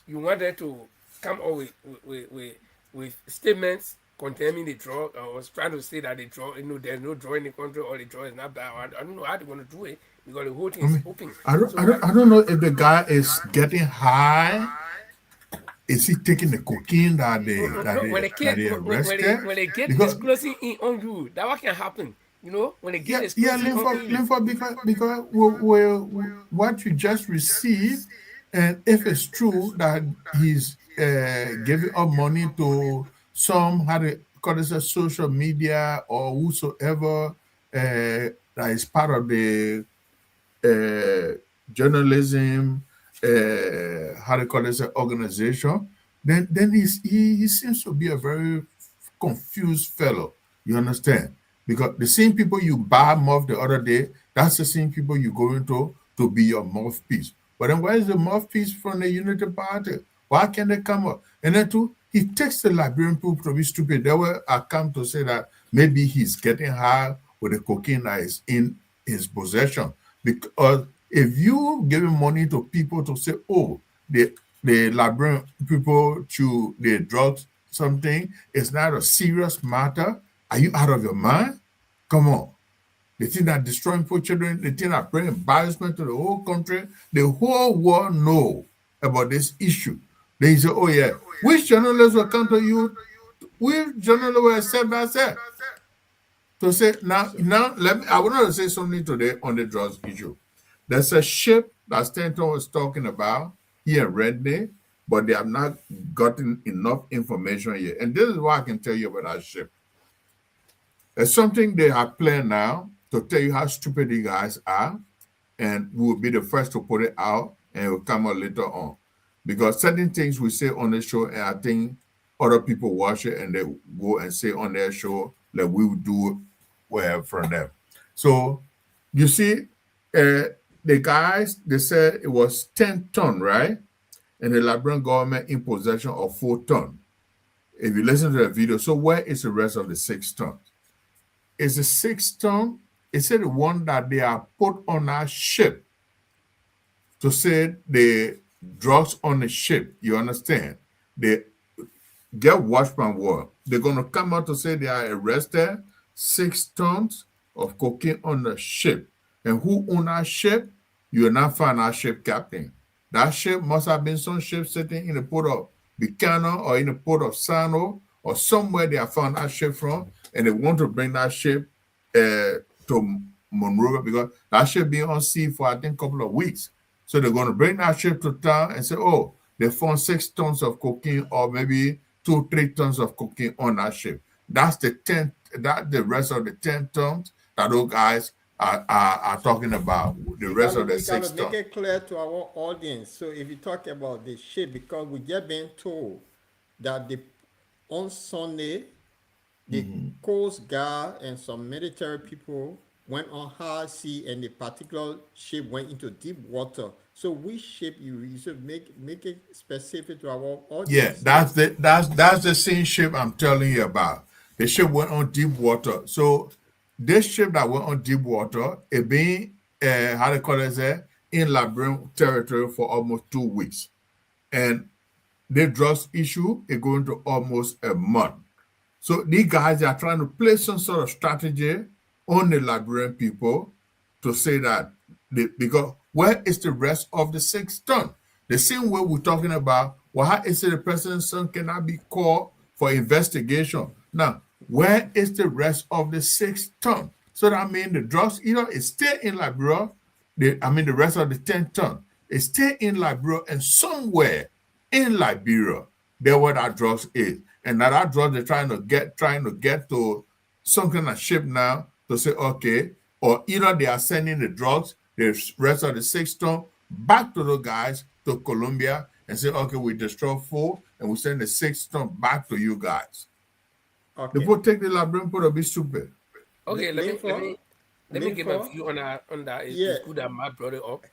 you want them to come up with statements condemning the drug. I was trying to say that the drug, there's no drug in the country or the drug is not bad. I don't know how they're going to do it because the whole thing I is mean, open. I don't, So I don't, I don't know if the guy is getting high. Is he taking the cocaine that they that no, they that they arrested? when they get Because disclosing in on you, that what can happen. When they get yeah, disclosing on lympho, you. lympho, because what you just received, and if it's true that he's giving up money to some how to call it a social media or whosoever that is part of the uh, journalism, how to call it, an organization, then he seems to be a very confused fellow. You understand? Because the same people you bar mouth the other day, that's the same people you go into to be your mouthpiece. But then where is the mouthpiece from the Unity Party? Why can't they come up? And then too, he takes the Liberian people to be stupid. They were I come to say that maybe he's getting high with the cocaine that is in his possession. Because if you giving money to people to say, oh, the Liberian people to the drugs something, it's not a serious matter. Are you out of your mind? Come on. The thing that destroying poor children, the thing that bring embarrassment to the whole country, the whole world know about this issue. They say, oh yeah, which journalists will come to you? Which journalists will accept that? To say now let me I want to say something today on the drugs issue. There's a ship that Stanton was talking about here in Redney, but they have not gotten enough information yet. And this is what I can tell you about that ship. There's something they have planned now to tell you how stupid you guys are, and we will be the first to put it out and it will come out later on. Because certain things we say on the show, and I think other people watch it and they go and say on their show, like we would do well from them. So you see, the guys, they said it was 10 ton, right? And the Liberian government in possession of 4 ton. If you listen to the video, so where is the rest of the 6 ton? Is the 6 ton? Is it the one that they are put on our ship to say the drugs on the ship? You understand? They get watchman word. They're gonna come out to say they are arrested 6 tons of cocaine on the ship. And who own that ship? You will not find our ship captain. That ship must have been some ship sitting in the port of Buchanan or in the port of Sano or somewhere they have found that ship from, and they want to bring that ship to Monrovia because that ship been on sea for I think a couple of weeks. So they're going to bring that ship to town and say, oh, they found 6 tons of cocaine or maybe 2, 3 tons of cocaine on that ship. That's the 10. That the rest of the 10 tons that those guys are talking about. The rest of the You gotta six make tons. it clear to our audience. So if you talk about the ship, because we just been told that on Sunday the Coast Guard and some military people went on high sea and the particular ship went into deep water. So which ship you should make it specific to our Yeah, audience. that's the same ship I'm telling you about. The ship went on deep water. So this ship that went on deep water, it been how they call it there in Liberian territory for almost 2 weeks, and the drugs issue is going to almost a month. So these guys are trying to play some sort of strategy on the Liberian people to say that because where is the rest of the 6 ton? The same way we're talking about, well, how is it the president's son cannot be called for investigation? Now, where is the rest of the 6 ton? So that means the drugs either is still in Liberia, the rest of the 10 ton is still in Liberia and somewhere in Liberia, there where that drugs is. And now that drugs they're trying to get to some kind of ship now to say, okay, or either they are sending the drugs, the rest of the 6 ton, back to the guys to Colombia and say, okay, we destroy 4 and we send the 6 ton back to you guys. The Okay. people take the Liberian put a bit stupid. Okay, Linford, let me give a Linford, view on that. yeah, It's good that Matt brought it up.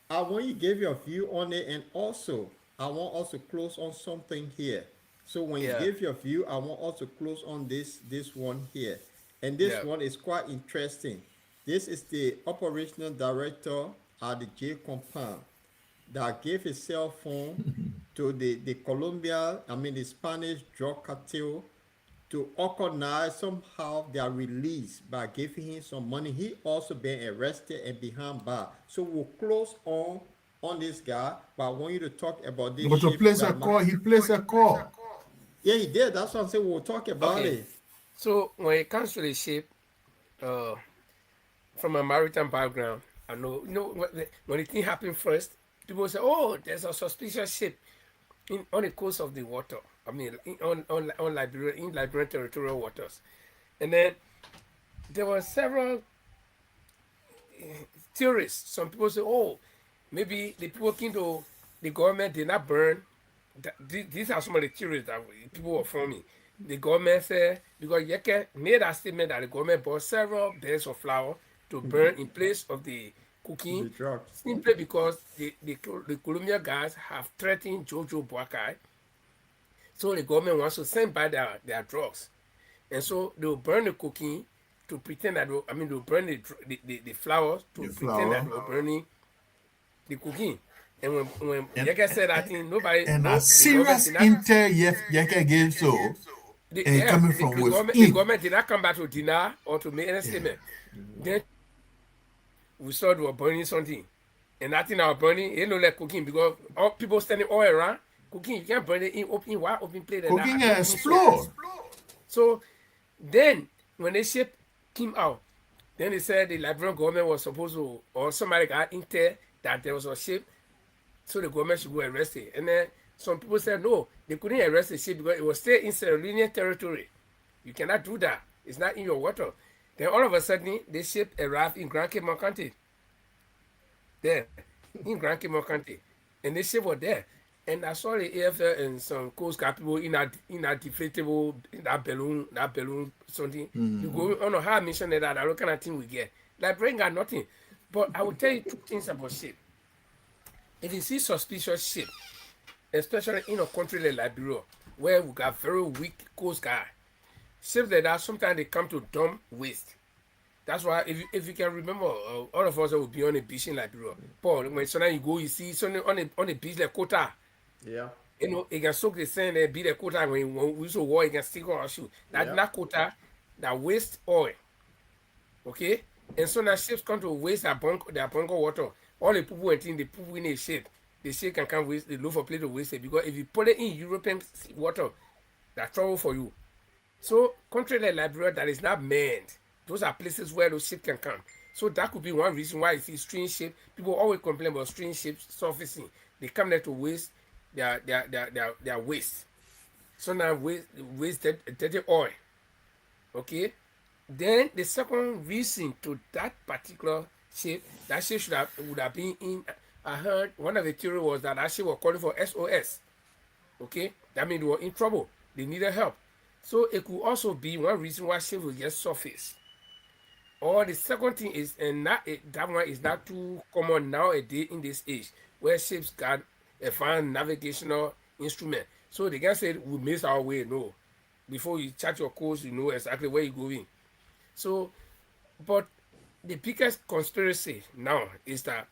I want you to give your view on it, and also I want us to close on something here. So when you Yeah, give your view, I want us to close on this one here, and this yeah. one is quite interesting. This is the operational director at the J compound that gave his cell phone to the Colombia, the Spanish drug cartel to organize somehow their release by giving him some money. He also been arrested and behind bar. So we'll close on this guy, but I want you to talk about this But to ship place a that call, he placed a call. yeah, he did. That's what I'm saying. We'll talk about Okay. it. So when it comes to the ship, uh, from a maritime background, I know when the thing happened first, people say, "Oh, there's a suspicious ship on the coast of the water. On Liberia, in Liberian territorial waters." And then there were several theories. Some people say, "Oh, maybe the people came to the government did not burn." These are some of the theories that people were forming. The government said because Yeke made a statement that the government bought several bags of flour to burn in place of the The cooking, drugs. simply because the Colombian guys have threatened Jojo Boakai. So the government wants to send by their drugs. And so they will burn the cooking to pretend that they'll burn the flour The to pretend that flour. they were burning the cooking. And when And, Yeke said that thing, nobody, and a no, the government serious did not. intel Yeka gave so, and Yeah, coming from the within. government did not come back to deny or to make any Yeah. statement. Then we saw they were burning something, and that thing that was burning, it looked like cooking because all people standing all around cooking. You can't burn it in open plate, and I Cooking and don't think so. explode. So then, when the ship came out, then they said the Liberian government was supposed to, or somebody got intel that there was a ship, so the government should go arrest it. And then some people said no, they couldn't arrest the ship because it was still in Sierra Leonean territory. You cannot do that. It's not in your water. Then all of a sudden, the ship arrived in Grand Cape County. There, in Grand Cape County. and the ship was there. And I saw the AFL and some Coast Guard people in that deflatable, in that balloon something. You go on a high mission that I look kind of thing we get. Like bring got nothing. But I will tell you two things about ship. If you see suspicious ship, especially in a country like Liberia, where we got very weak Coast Guard, ships like that sometimes they come to dump waste. That's why if you can remember, all of us will be on a beach in Liberia. Paul, when sometimes you go, you see something on a beach like Kota. Yeah. You know, it can soak the sand and be the quota when we so war, it can stick on our shoe. That Yeah. not quota that waste oil. Okay? And so now ships come to waste their bunker water. All the people and things they put in a ship. The ship can come waste, they look for place to waste it. Because if you put it in European water, that's trouble for you. So country like Liberia that is not manned, those are places where those ships can come. So that could be one reason why you see strange ships. People always complain about strange ships surfacing. They come there to waste their waste. So now waste dirty oil. Okay. Then the second reason to that particular ship, that ship would have been in. I heard one of the theory was that ship was calling for SOS. Okay, that means they were in trouble. They needed help. So it could also be one reason why ship will get surface. Or the second thing is, and that one is not too common nowadays in this age, where ships got a fine navigational instrument. So they can say we missed our way. No, before you chart your course, you know exactly where you're going. So, but the biggest conspiracy now is that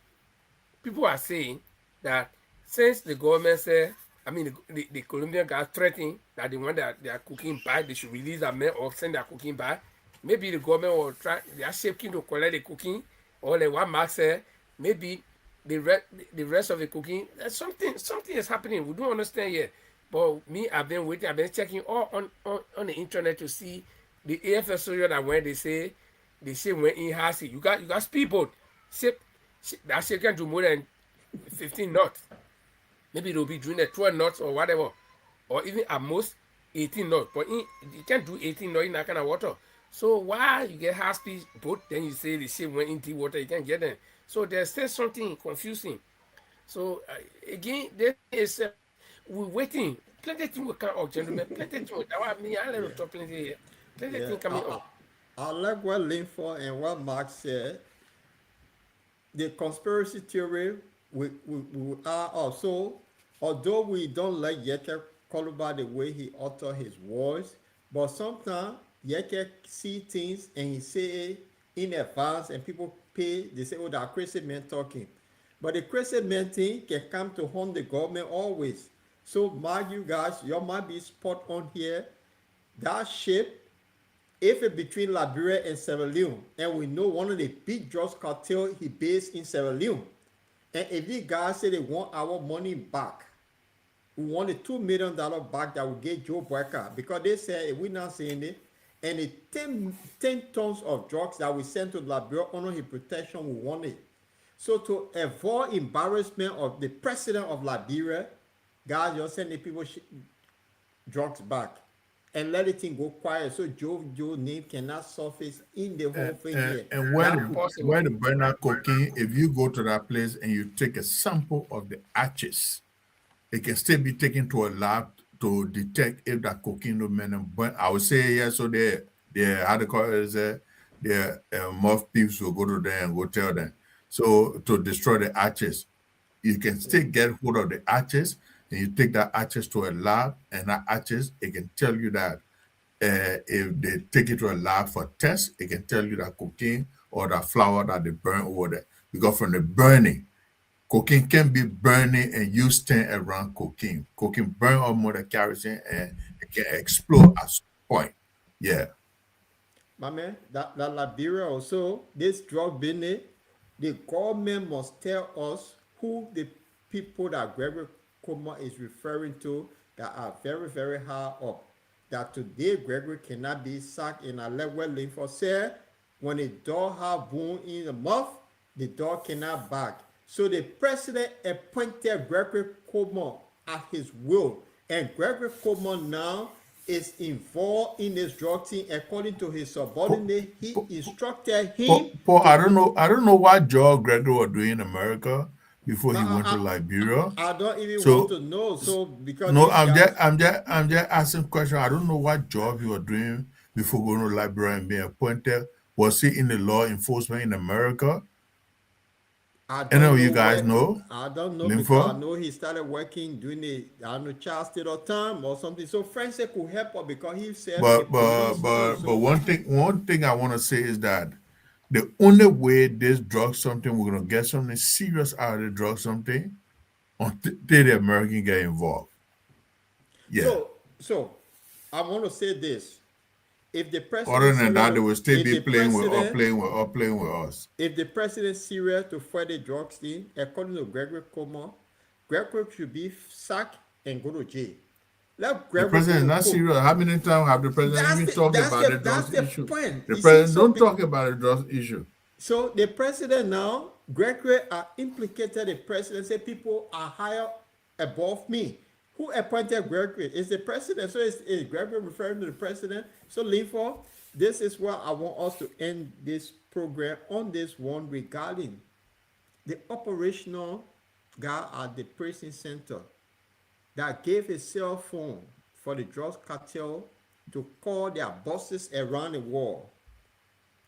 people are saying that since the government said, I mean, the Colombian guys threatening that the one that they are cooking back, they should release their men or send their cooking back. Maybe the government will try, they are shaking to collect the cooking, or like what Mark said, maybe the rest of the cooking, something is happening. We don't understand yet. But me, I've been waiting, I've been checking all on the internet to see the AFL soldier that when they say when in Hasi, you got speedboat, ship, that ship can do more than 15 knots. Maybe it'll be doing the 12 knots or whatever, or even at most 18 knots. But you can't do 18 knots in that kind of water. So why you get high speed boat, then you say the ship went into water, you can't get them. So there's still something confusing. So again, there is we're waiting. Plenty things will come up, gentlemen. Plenty things. That what me. I let Yeah. you talk plenty here. Plenty Yeah. things coming up. I like what Linford and what Mark said. The conspiracy theory we are also, although we don't like Yeke Koluba the way he utter his voice, but sometimes Yeke see things and he say it in advance and people pay, they say, oh, that crazy man talking. But the crazy man thing can come to haunt the government always. So, Mark, you guys, you might be spot on here. That ship, if it between Liberia and Sierra Leone, and we know one of the big drugs cartel he based in Sierra Leone, and if these guys say they want our money back, we want the $2 million back that we get Joe Boyka, because they say if we're not saying it, and the 10 tons of drugs that we sent to Liberia under his protection, we want it. So to avoid embarrassment of the president of Liberia, guys, you're sending people drugs back and let the thing go quiet so Joe name cannot surface in the whole thing here. And where That the could, where the burner cocaine, if you go to that place and you take a sample of the ashes, it can still be taken to a lab to detect if that cocaine no man burn. I would say yes. So the how they call it is the mouthpiece will go to them and go tell them. So to destroy the ashes, you can still get hold of the ashes and you take that ashes to a lab, and that ashes it can tell you that if they take it to a lab for test, it can tell you that cocaine or that flour that they burn over there. Because from the burning, cocaine can be burning and you stand around cocaine. Cocaine burn up more than kerosene and it can explode at some point. Yeah. my man, that Liberia also, this drug business, the government must tell us who the people that Gregory Kuma is referring to that are very, very high up. That today Gregory cannot be sacked in a level link for say when a dog have bone in the mouth, the dog cannot bark. So the president appointed Gregory Kuma at his will. And Gregory Kuma now is involved in this drug thing according to his subordinate. He instructed him Paul, to I don't know what Joe Gregory was doing in America, before he went to Liberia. I don't even want So to know. So because no, these guys, I'm just asking question. I don't know what job he was doing before going to Liberia and being appointed. Was he in the law enforcement in America? I Any don't of know you guys where. know? I don't know because I Linfo? know he started working doing the I don't know child state or time or something. So Francis could help her because he served in the police too. But So one thing I want to say is that the only way this drug something we're gonna get something serious out of the drug something until the American get involved. Yeah. so I want to say this: if the Other president than that, serious, they will still if be the playing with president, playing with us. if the president serious to fight the drugs thing, according to Gregory Comer, Gregory should be sacked and go to jail. Let The Gregory go president is to not court. serious. How many times have the president That's even the talked that's about the the that's drugs the issue? point. The You see, president don't talk about the drugs issue. so the president now, Gregory are implicated. The president say people are higher above me. Who appointed Gregory? It's the president. So is Gregory referring to the president? So Linford, this is where I want us to end this program on this one regarding the operational guy at the prison center that gave a cell phone for the drugs cartel to call their bosses around the world.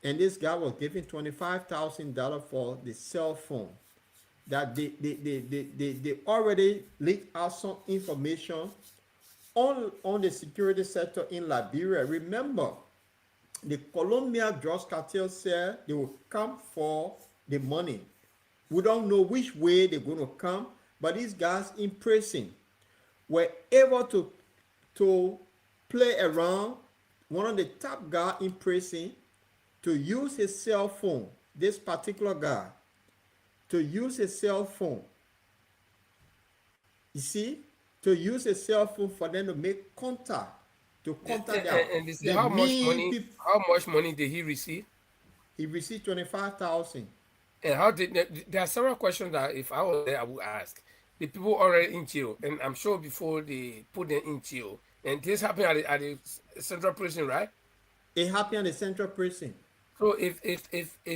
And this guy was given $25,000 for the cell phone. That they already leaked out some information on the security sector in Liberia. Remember, the Colombia drugs cartel said they will come for the money. We don't know which way they're going to come, but these guys in prison were able to play around. One of the top guys in prison to use his cell phone, this particular guy, to use his cell phone. You see, to use a cell phone for them to make contact, to contact And they say the mean people. how much money did he receive? He received 25,000. And how did there are several questions that if I was there I would ask. The people already in jail, and I'm sure before they put them in jail, and this happened at the central prison, right? It happened in the central prison. So if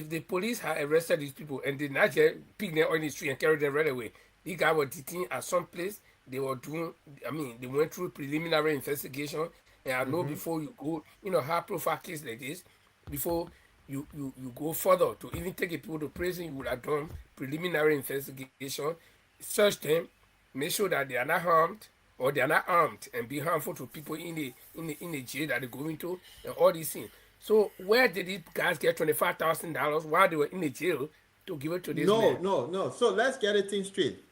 the police had arrested these people and did not just pick them on the street and carry them right away, these guys were detained at some place. They were doing, I mean, they went through preliminary investigation. And I know before you go, high profile case like this, before you go further to even take the people to prison, you would have done preliminary investigation, search them, make sure that they are not harmed or they are not armed and be harmful to people in the jail that they're going to and all these things. So where did these guys get $25,000 while they were in the jail to give it to this No, man? no, no. So let's get it thing straight.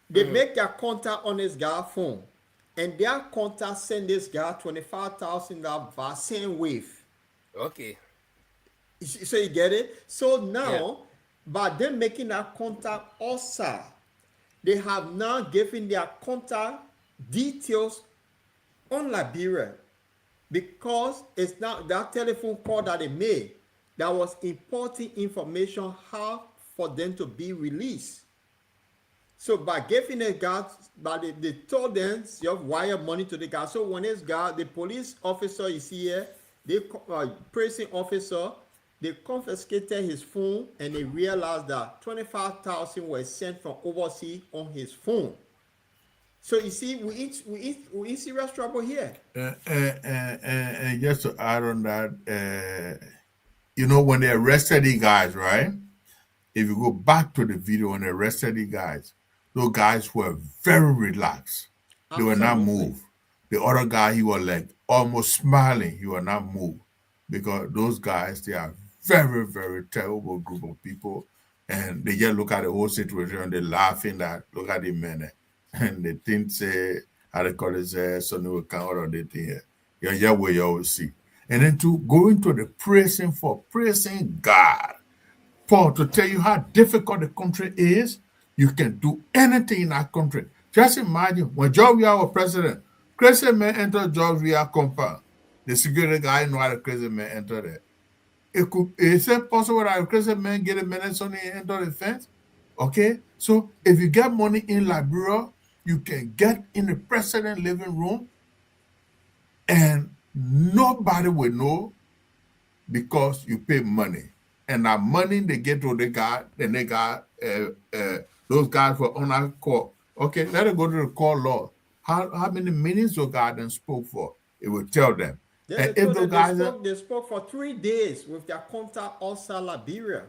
They make their contact on this guy phone, and their contact send this guy $25,000 via same wave. Okay. So you get it? So Yeah. now, by them making that contact also, they have now given their contact details on Liberia because it's not that telephone call that they made that was important information how for them to be released. So by giving the guy, but they told them you wire money to the guy. So when this guy, the police officer is here, they prison officer, they confiscated his phone and they realized that 25,000 were sent from overseas on his phone. So you see, we in serious trouble here. And just to add on that, when they arrested the guys, right? If you go back to the video when they arrested the guys, those guys were very relaxed. They were not Absolutely. moved. The other guy, he was like almost smiling. He was not moved because those guys, they are very, very terrible group of people. And they just look at the whole situation and they're laughing that, look at the men. And they think, say, how they call it, say, so they will count on the thing. Yeah, yeah, we always see. And then to go into the prison for praising God. Paul, to tell you how difficult the country is, you can do anything in that country. Just imagine when George Weah was president, crazy man entered George Weah compound. The security guy know how the crazy man entered there. Is it possible that a crazy man get a minute on and enter the fence? Okay, so if you get money in Liberia, you can get in the president living room and nobody will know because you pay money. And that money they get to the guy, then they got Those guys were on our court. Okay, let it go to the court law. How many minutes those guys then spoke for? It will tell them. Then And they if told those them they guys spoke. They spoke for 3 days with their contact outside Liberia.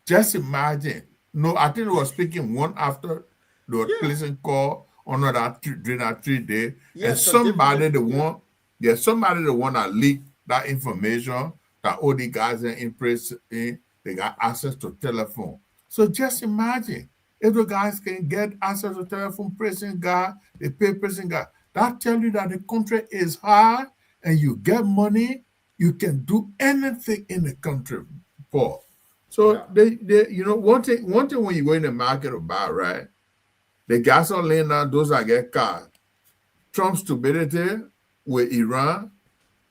just imagine. No, I think they were speaking one after they were Yeah, placing call on that during that 3 day, yeah, and for different. somebody the Yeah, one, yeah, somebody the one that leaked that information that all the guys in prison they got access to telephone. So just imagine if the guys can get access to telephone, prison guy, they pay prison guy. That tell you that the country is high and you get money, you can do anything in the country, Paul. So yeah, one thing when you go in the market to buy, right? The gasoline now, those that get cars. Trump's stupidity with Iran,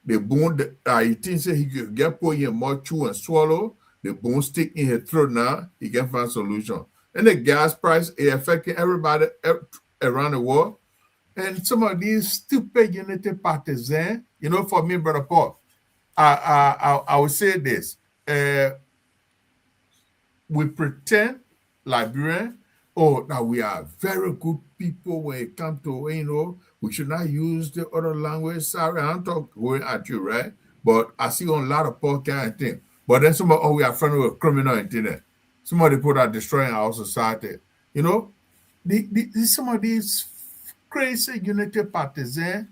the bone he thinks he could get put in more chew and swallow, the bone stick in his throat now, he can find solution. And the gas price is affecting everybody around the world. And some of these stupid unity partisans, for me, Brother Paul, I would say this. We pretend Liberian, oh, that we are very good people when it comes to, we should not use the other language. Sorry, I'm talking going at you, right? But I see on a lot of podcasts and things. But then somebody, oh, we are friendly with criminal and things. Somebody put are destroying our society. You know, some of these crazy unity partisans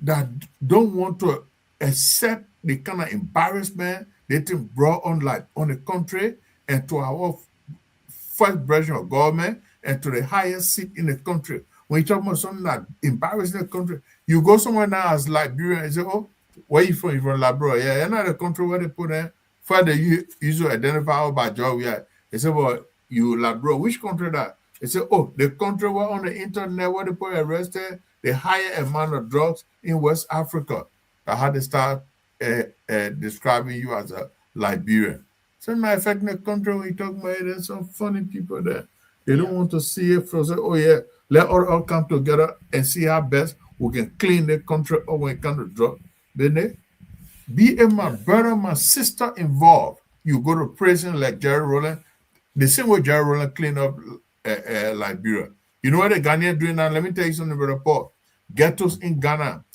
that don't want to accept the kind of embarrassment they think brought on the country and to our first branch of government and to the highest seat in the country. When you talk about something that embarrassing the country, you go somewhere now as Liberia and say, oh, where you from? You from Liberia? Yeah, you're not the country where they put in further you usually identify by job. Yeah. They say, well, you Liberia, which country that? They say, oh, the country where on the internet where they put arrested the higher amount of drugs in West Africa. I had to start describing you as a Liberian. So matter of fact, in the country we talk about it, there's some funny people there. They don't yeah, want to see it for say, oh yeah, let all come together and see how best we can clean the country up when it comes to drug. Then be a my yeah. brother, my sister involved. You go to prison like Jerry Rowland. The same way Jerry Rowland cleaned up Liberia. You know what the Ghanaians doing now? Let me tell you something, brother Paul. Ghettos in Ghana,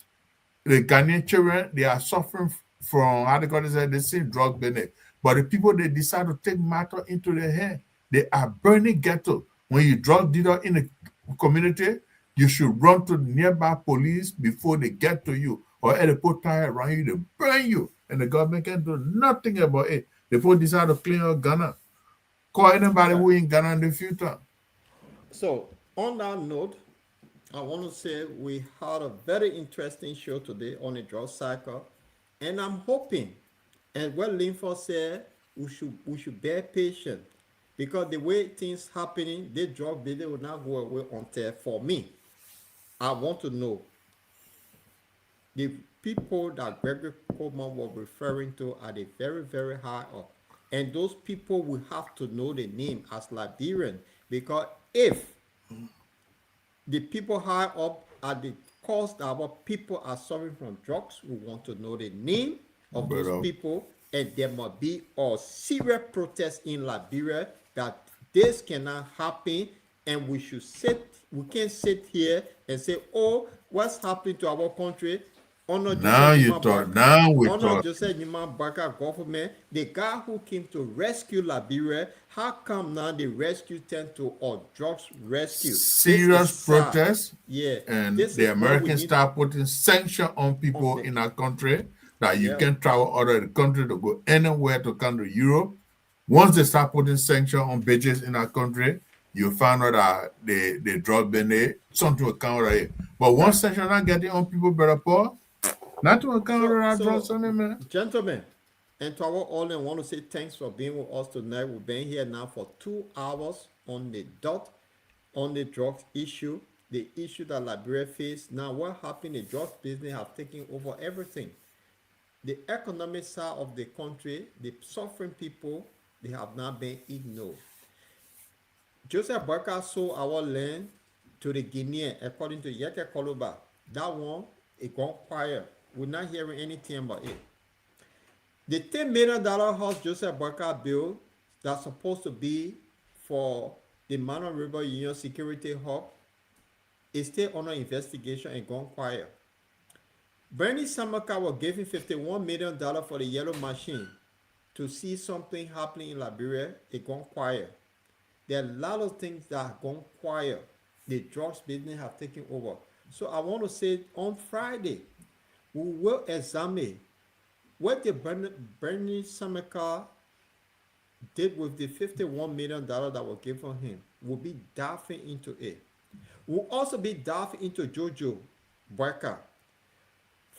the Ghanaian children, they are suffering from how they call it, they see drug business. But the people they decide to take matter into their hand, they are burning ghetto. When you drug dealer in the community, you should run to the nearby police before they get to you. Or if they put tire around you, they burn you. And the government can do nothing about it. They put decide to clean up Ghana. Call anybody Yeah. who in Ghana in the future. So on that note, I want to say we had a very interesting show today on the drug cycle, and I'm hoping, and what Linford said, we should bear patient because the way things happening, the drug business will not go away until for me. I want to know the people that Gregory Coleman was referring to are the very, very high up. And those people will have to know the name as Liberian because if the people high up at the cause that our people are suffering from drugs. We want to know the name of But those people, and there must be a serious protest in Liberia that this cannot happen, and we should sit. We can't sit here and say, "Oh, what's happening to our country?" Honor now Joseph you Nima talk, Baka, now we Honor talk. Joseph Nima Baka government, the guy who came to rescue Liberia, how come now the rescue tend to or drugs rescue? This is Serious sad. protest, Yeah, and this the is what we Americans need start putting sanction on on people the in our country that you yeah. can travel out of the country to go anywhere to come to Europe. Once they start putting sanction on bitches in our country, you find out that they drug benefit, something will come out of it. But once sanction not getting on people, better Paul, nothing will come out So of that drug, so something, man. gentlemen, and to our audience, I want to say thanks for being with us tonight. We've been here now for 2 hours on the dot on the drugs issue, the issue that Liberia faced. Now, what happened? The drugs business have taken over everything. The economic side of the country, the suffering people, they have not been ignored. Joseph Barker sold our land to the Guinean, according to Yeke Koloba. That one, it gone quiet. We're not hearing anything about it. The $10 million house Joseph Barker built that's supposed to be for the Mano River Union Security Hub, is still under investigation and gone quiet. Bernie Sanders was given $51 million for the yellow machine to see something happening in Liberia. It gone quiet. There are a lot of things that have gone quiet. The drugs business have taken over. So I want to say on Friday, we will examine what the Bernie Sanders did with the $51 million that was given him. We'll be diving into it. We'll also be diving into Jojo Barker.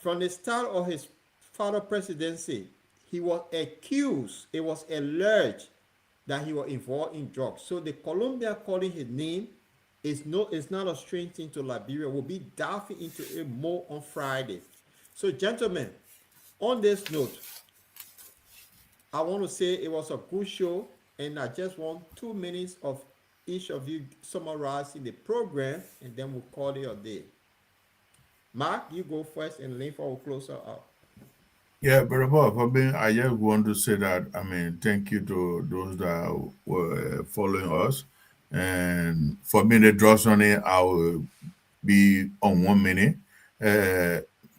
From the start of his father's presidency, he was accused, it was alleged that he was involved in drugs. So the Colombia calling his name is not a strange thing to Liberia. We'll be diving into it more on Friday. So gentlemen, on this note, I want to say it was a good show, and I just want 2 minutes of each of you summarizing the program, and then we'll call it a day. Mark, you go first, and Linford will close her out. Yeah, but Bob, I just want to say that, thank you to those that were following us. And for me, the draws on it, I will be on 1 minute.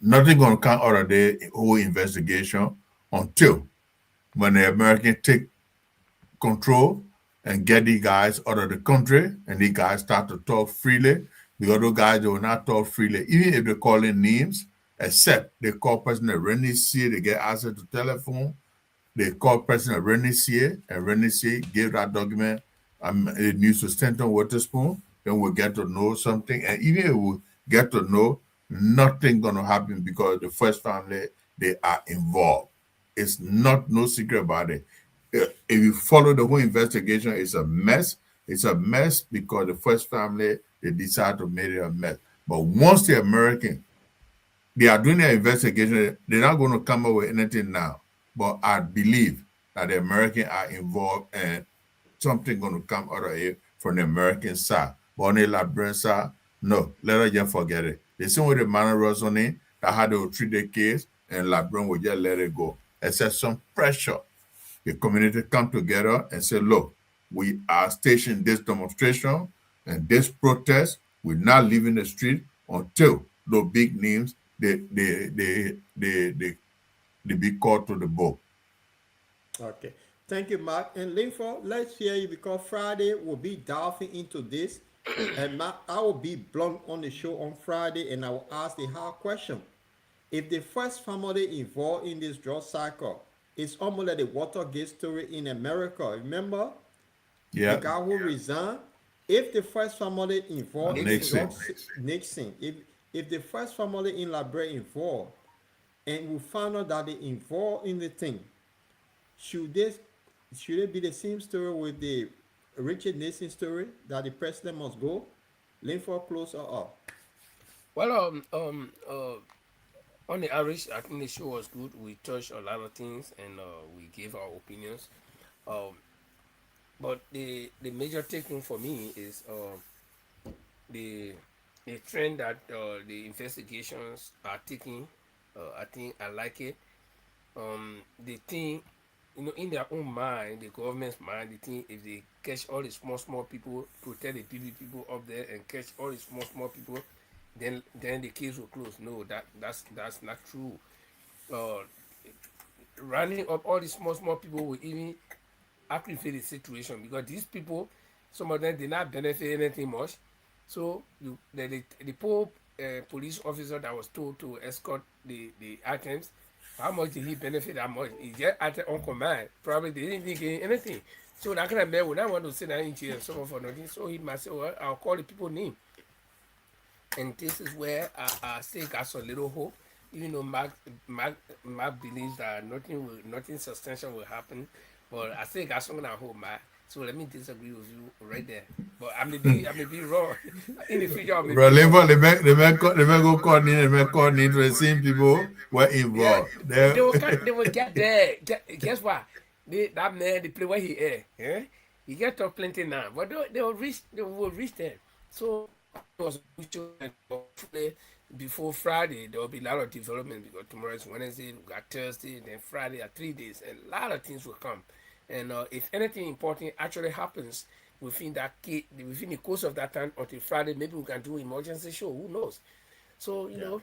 Nothing going to come out of the whole investigation until when the Americans take control and get these guys out of the country and these guys start to talk freely, because those guys, they will not talk freely, even if they call in names, except they call person a Renicier, they get access to telephone, they call person a Renicier, and Renicier give that document it needs to Stanton Waterspoon, then we'll get to know something. And even if we get to know, nothing gonna happen because the first family, they are involved. It's not no secret about it. If you follow the whole investigation, it's a mess. It's a mess because the first family, they decide to make it a mess. But once the American, they are doing their investigation, they're not going to come up with anything now. But I believe that the Americans are involved and something going to come out of it from the American side. But on the Liberian side, no, let us just forget it. The same way the man was on it, that had to treat the case, and Liberian will just let it go. Except some pressure. The community come together and say, look, we are stationed this demonstration and this protest. We're not leaving the street until the big names they be called to the book. Okay. Thank you, Mark. And Linford, let's hear you because Friday will be diving into this. And Mark, I will be blunt on the show on Friday and I will ask the hard question. If the first family involved in this drug cycle is almost like the Watergate story in America, remember the Yeah. guy who resigned? If the first family involved in the Nixon. drug Nixon, if the first family in Liberia involved and we found out that they involved in the thing, should this should it be the same story with the Richard Nixon story that the president must go? Linford close or up? Well, on the average, I think the show was good. We touched a lot of things and we gave our opinions. Um, but the major takeaway for me is the the trend that the investigations are taking. I think I like it. The thing, in their own mind, the government's mind, the thing, if they catch all the small people, protect the big people up there, and catch all the small people, then the case will close. No, that's not true. Uh, Running up all the small people will even aggravate the situation because these people, some of them did not benefit anything much. So the poor police officer that was told to escort the items, how much did he benefit? That much? He just acted on command. Probably they didn't even get anything. So that kind of man would not want to sit down in jail and suffer for nothing. So he might say, well, I'll call the people name. And this is where I still got some little hope. Even though Mark believes that nothing substantial will happen, but I still got something I hope, Mark. So let me disagree with you right there. But I may be wrong. In the future, I may Bro, be wrong. they may go call in to the same people were Yeah, involved. they will get there. Guess what? That man, the play where he is, he get up plenty now, but they will reach there. So it was a good show, and hopefully before Friday there will be a lot of development because tomorrow is Wednesday, we got Thursday, then Friday are 3 days, and a lot of things will come. And if anything important actually happens, within the course of that time until Friday, maybe we can do emergency show. Who knows? So Yeah.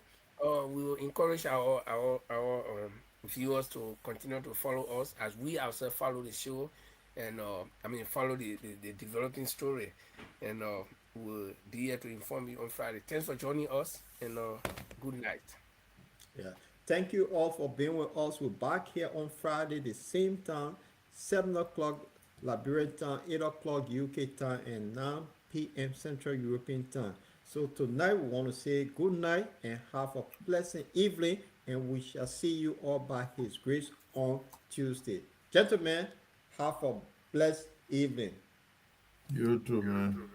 we will encourage our viewers to continue to follow us as we ourselves follow the show, and follow the developing story, and we'll be here to inform you on Friday. Thanks for joining us, and good night. Yeah. Thank you all for being with us. We're back here on Friday, the same time, 7 o'clock Liberian time, 8 o'clock UK time, and 9 p.m. Central European time. So tonight we want to say good night and have a pleasant evening, and we shall see you all by His grace on Tuesday. Gentlemen, have a blessed evening. You too, man.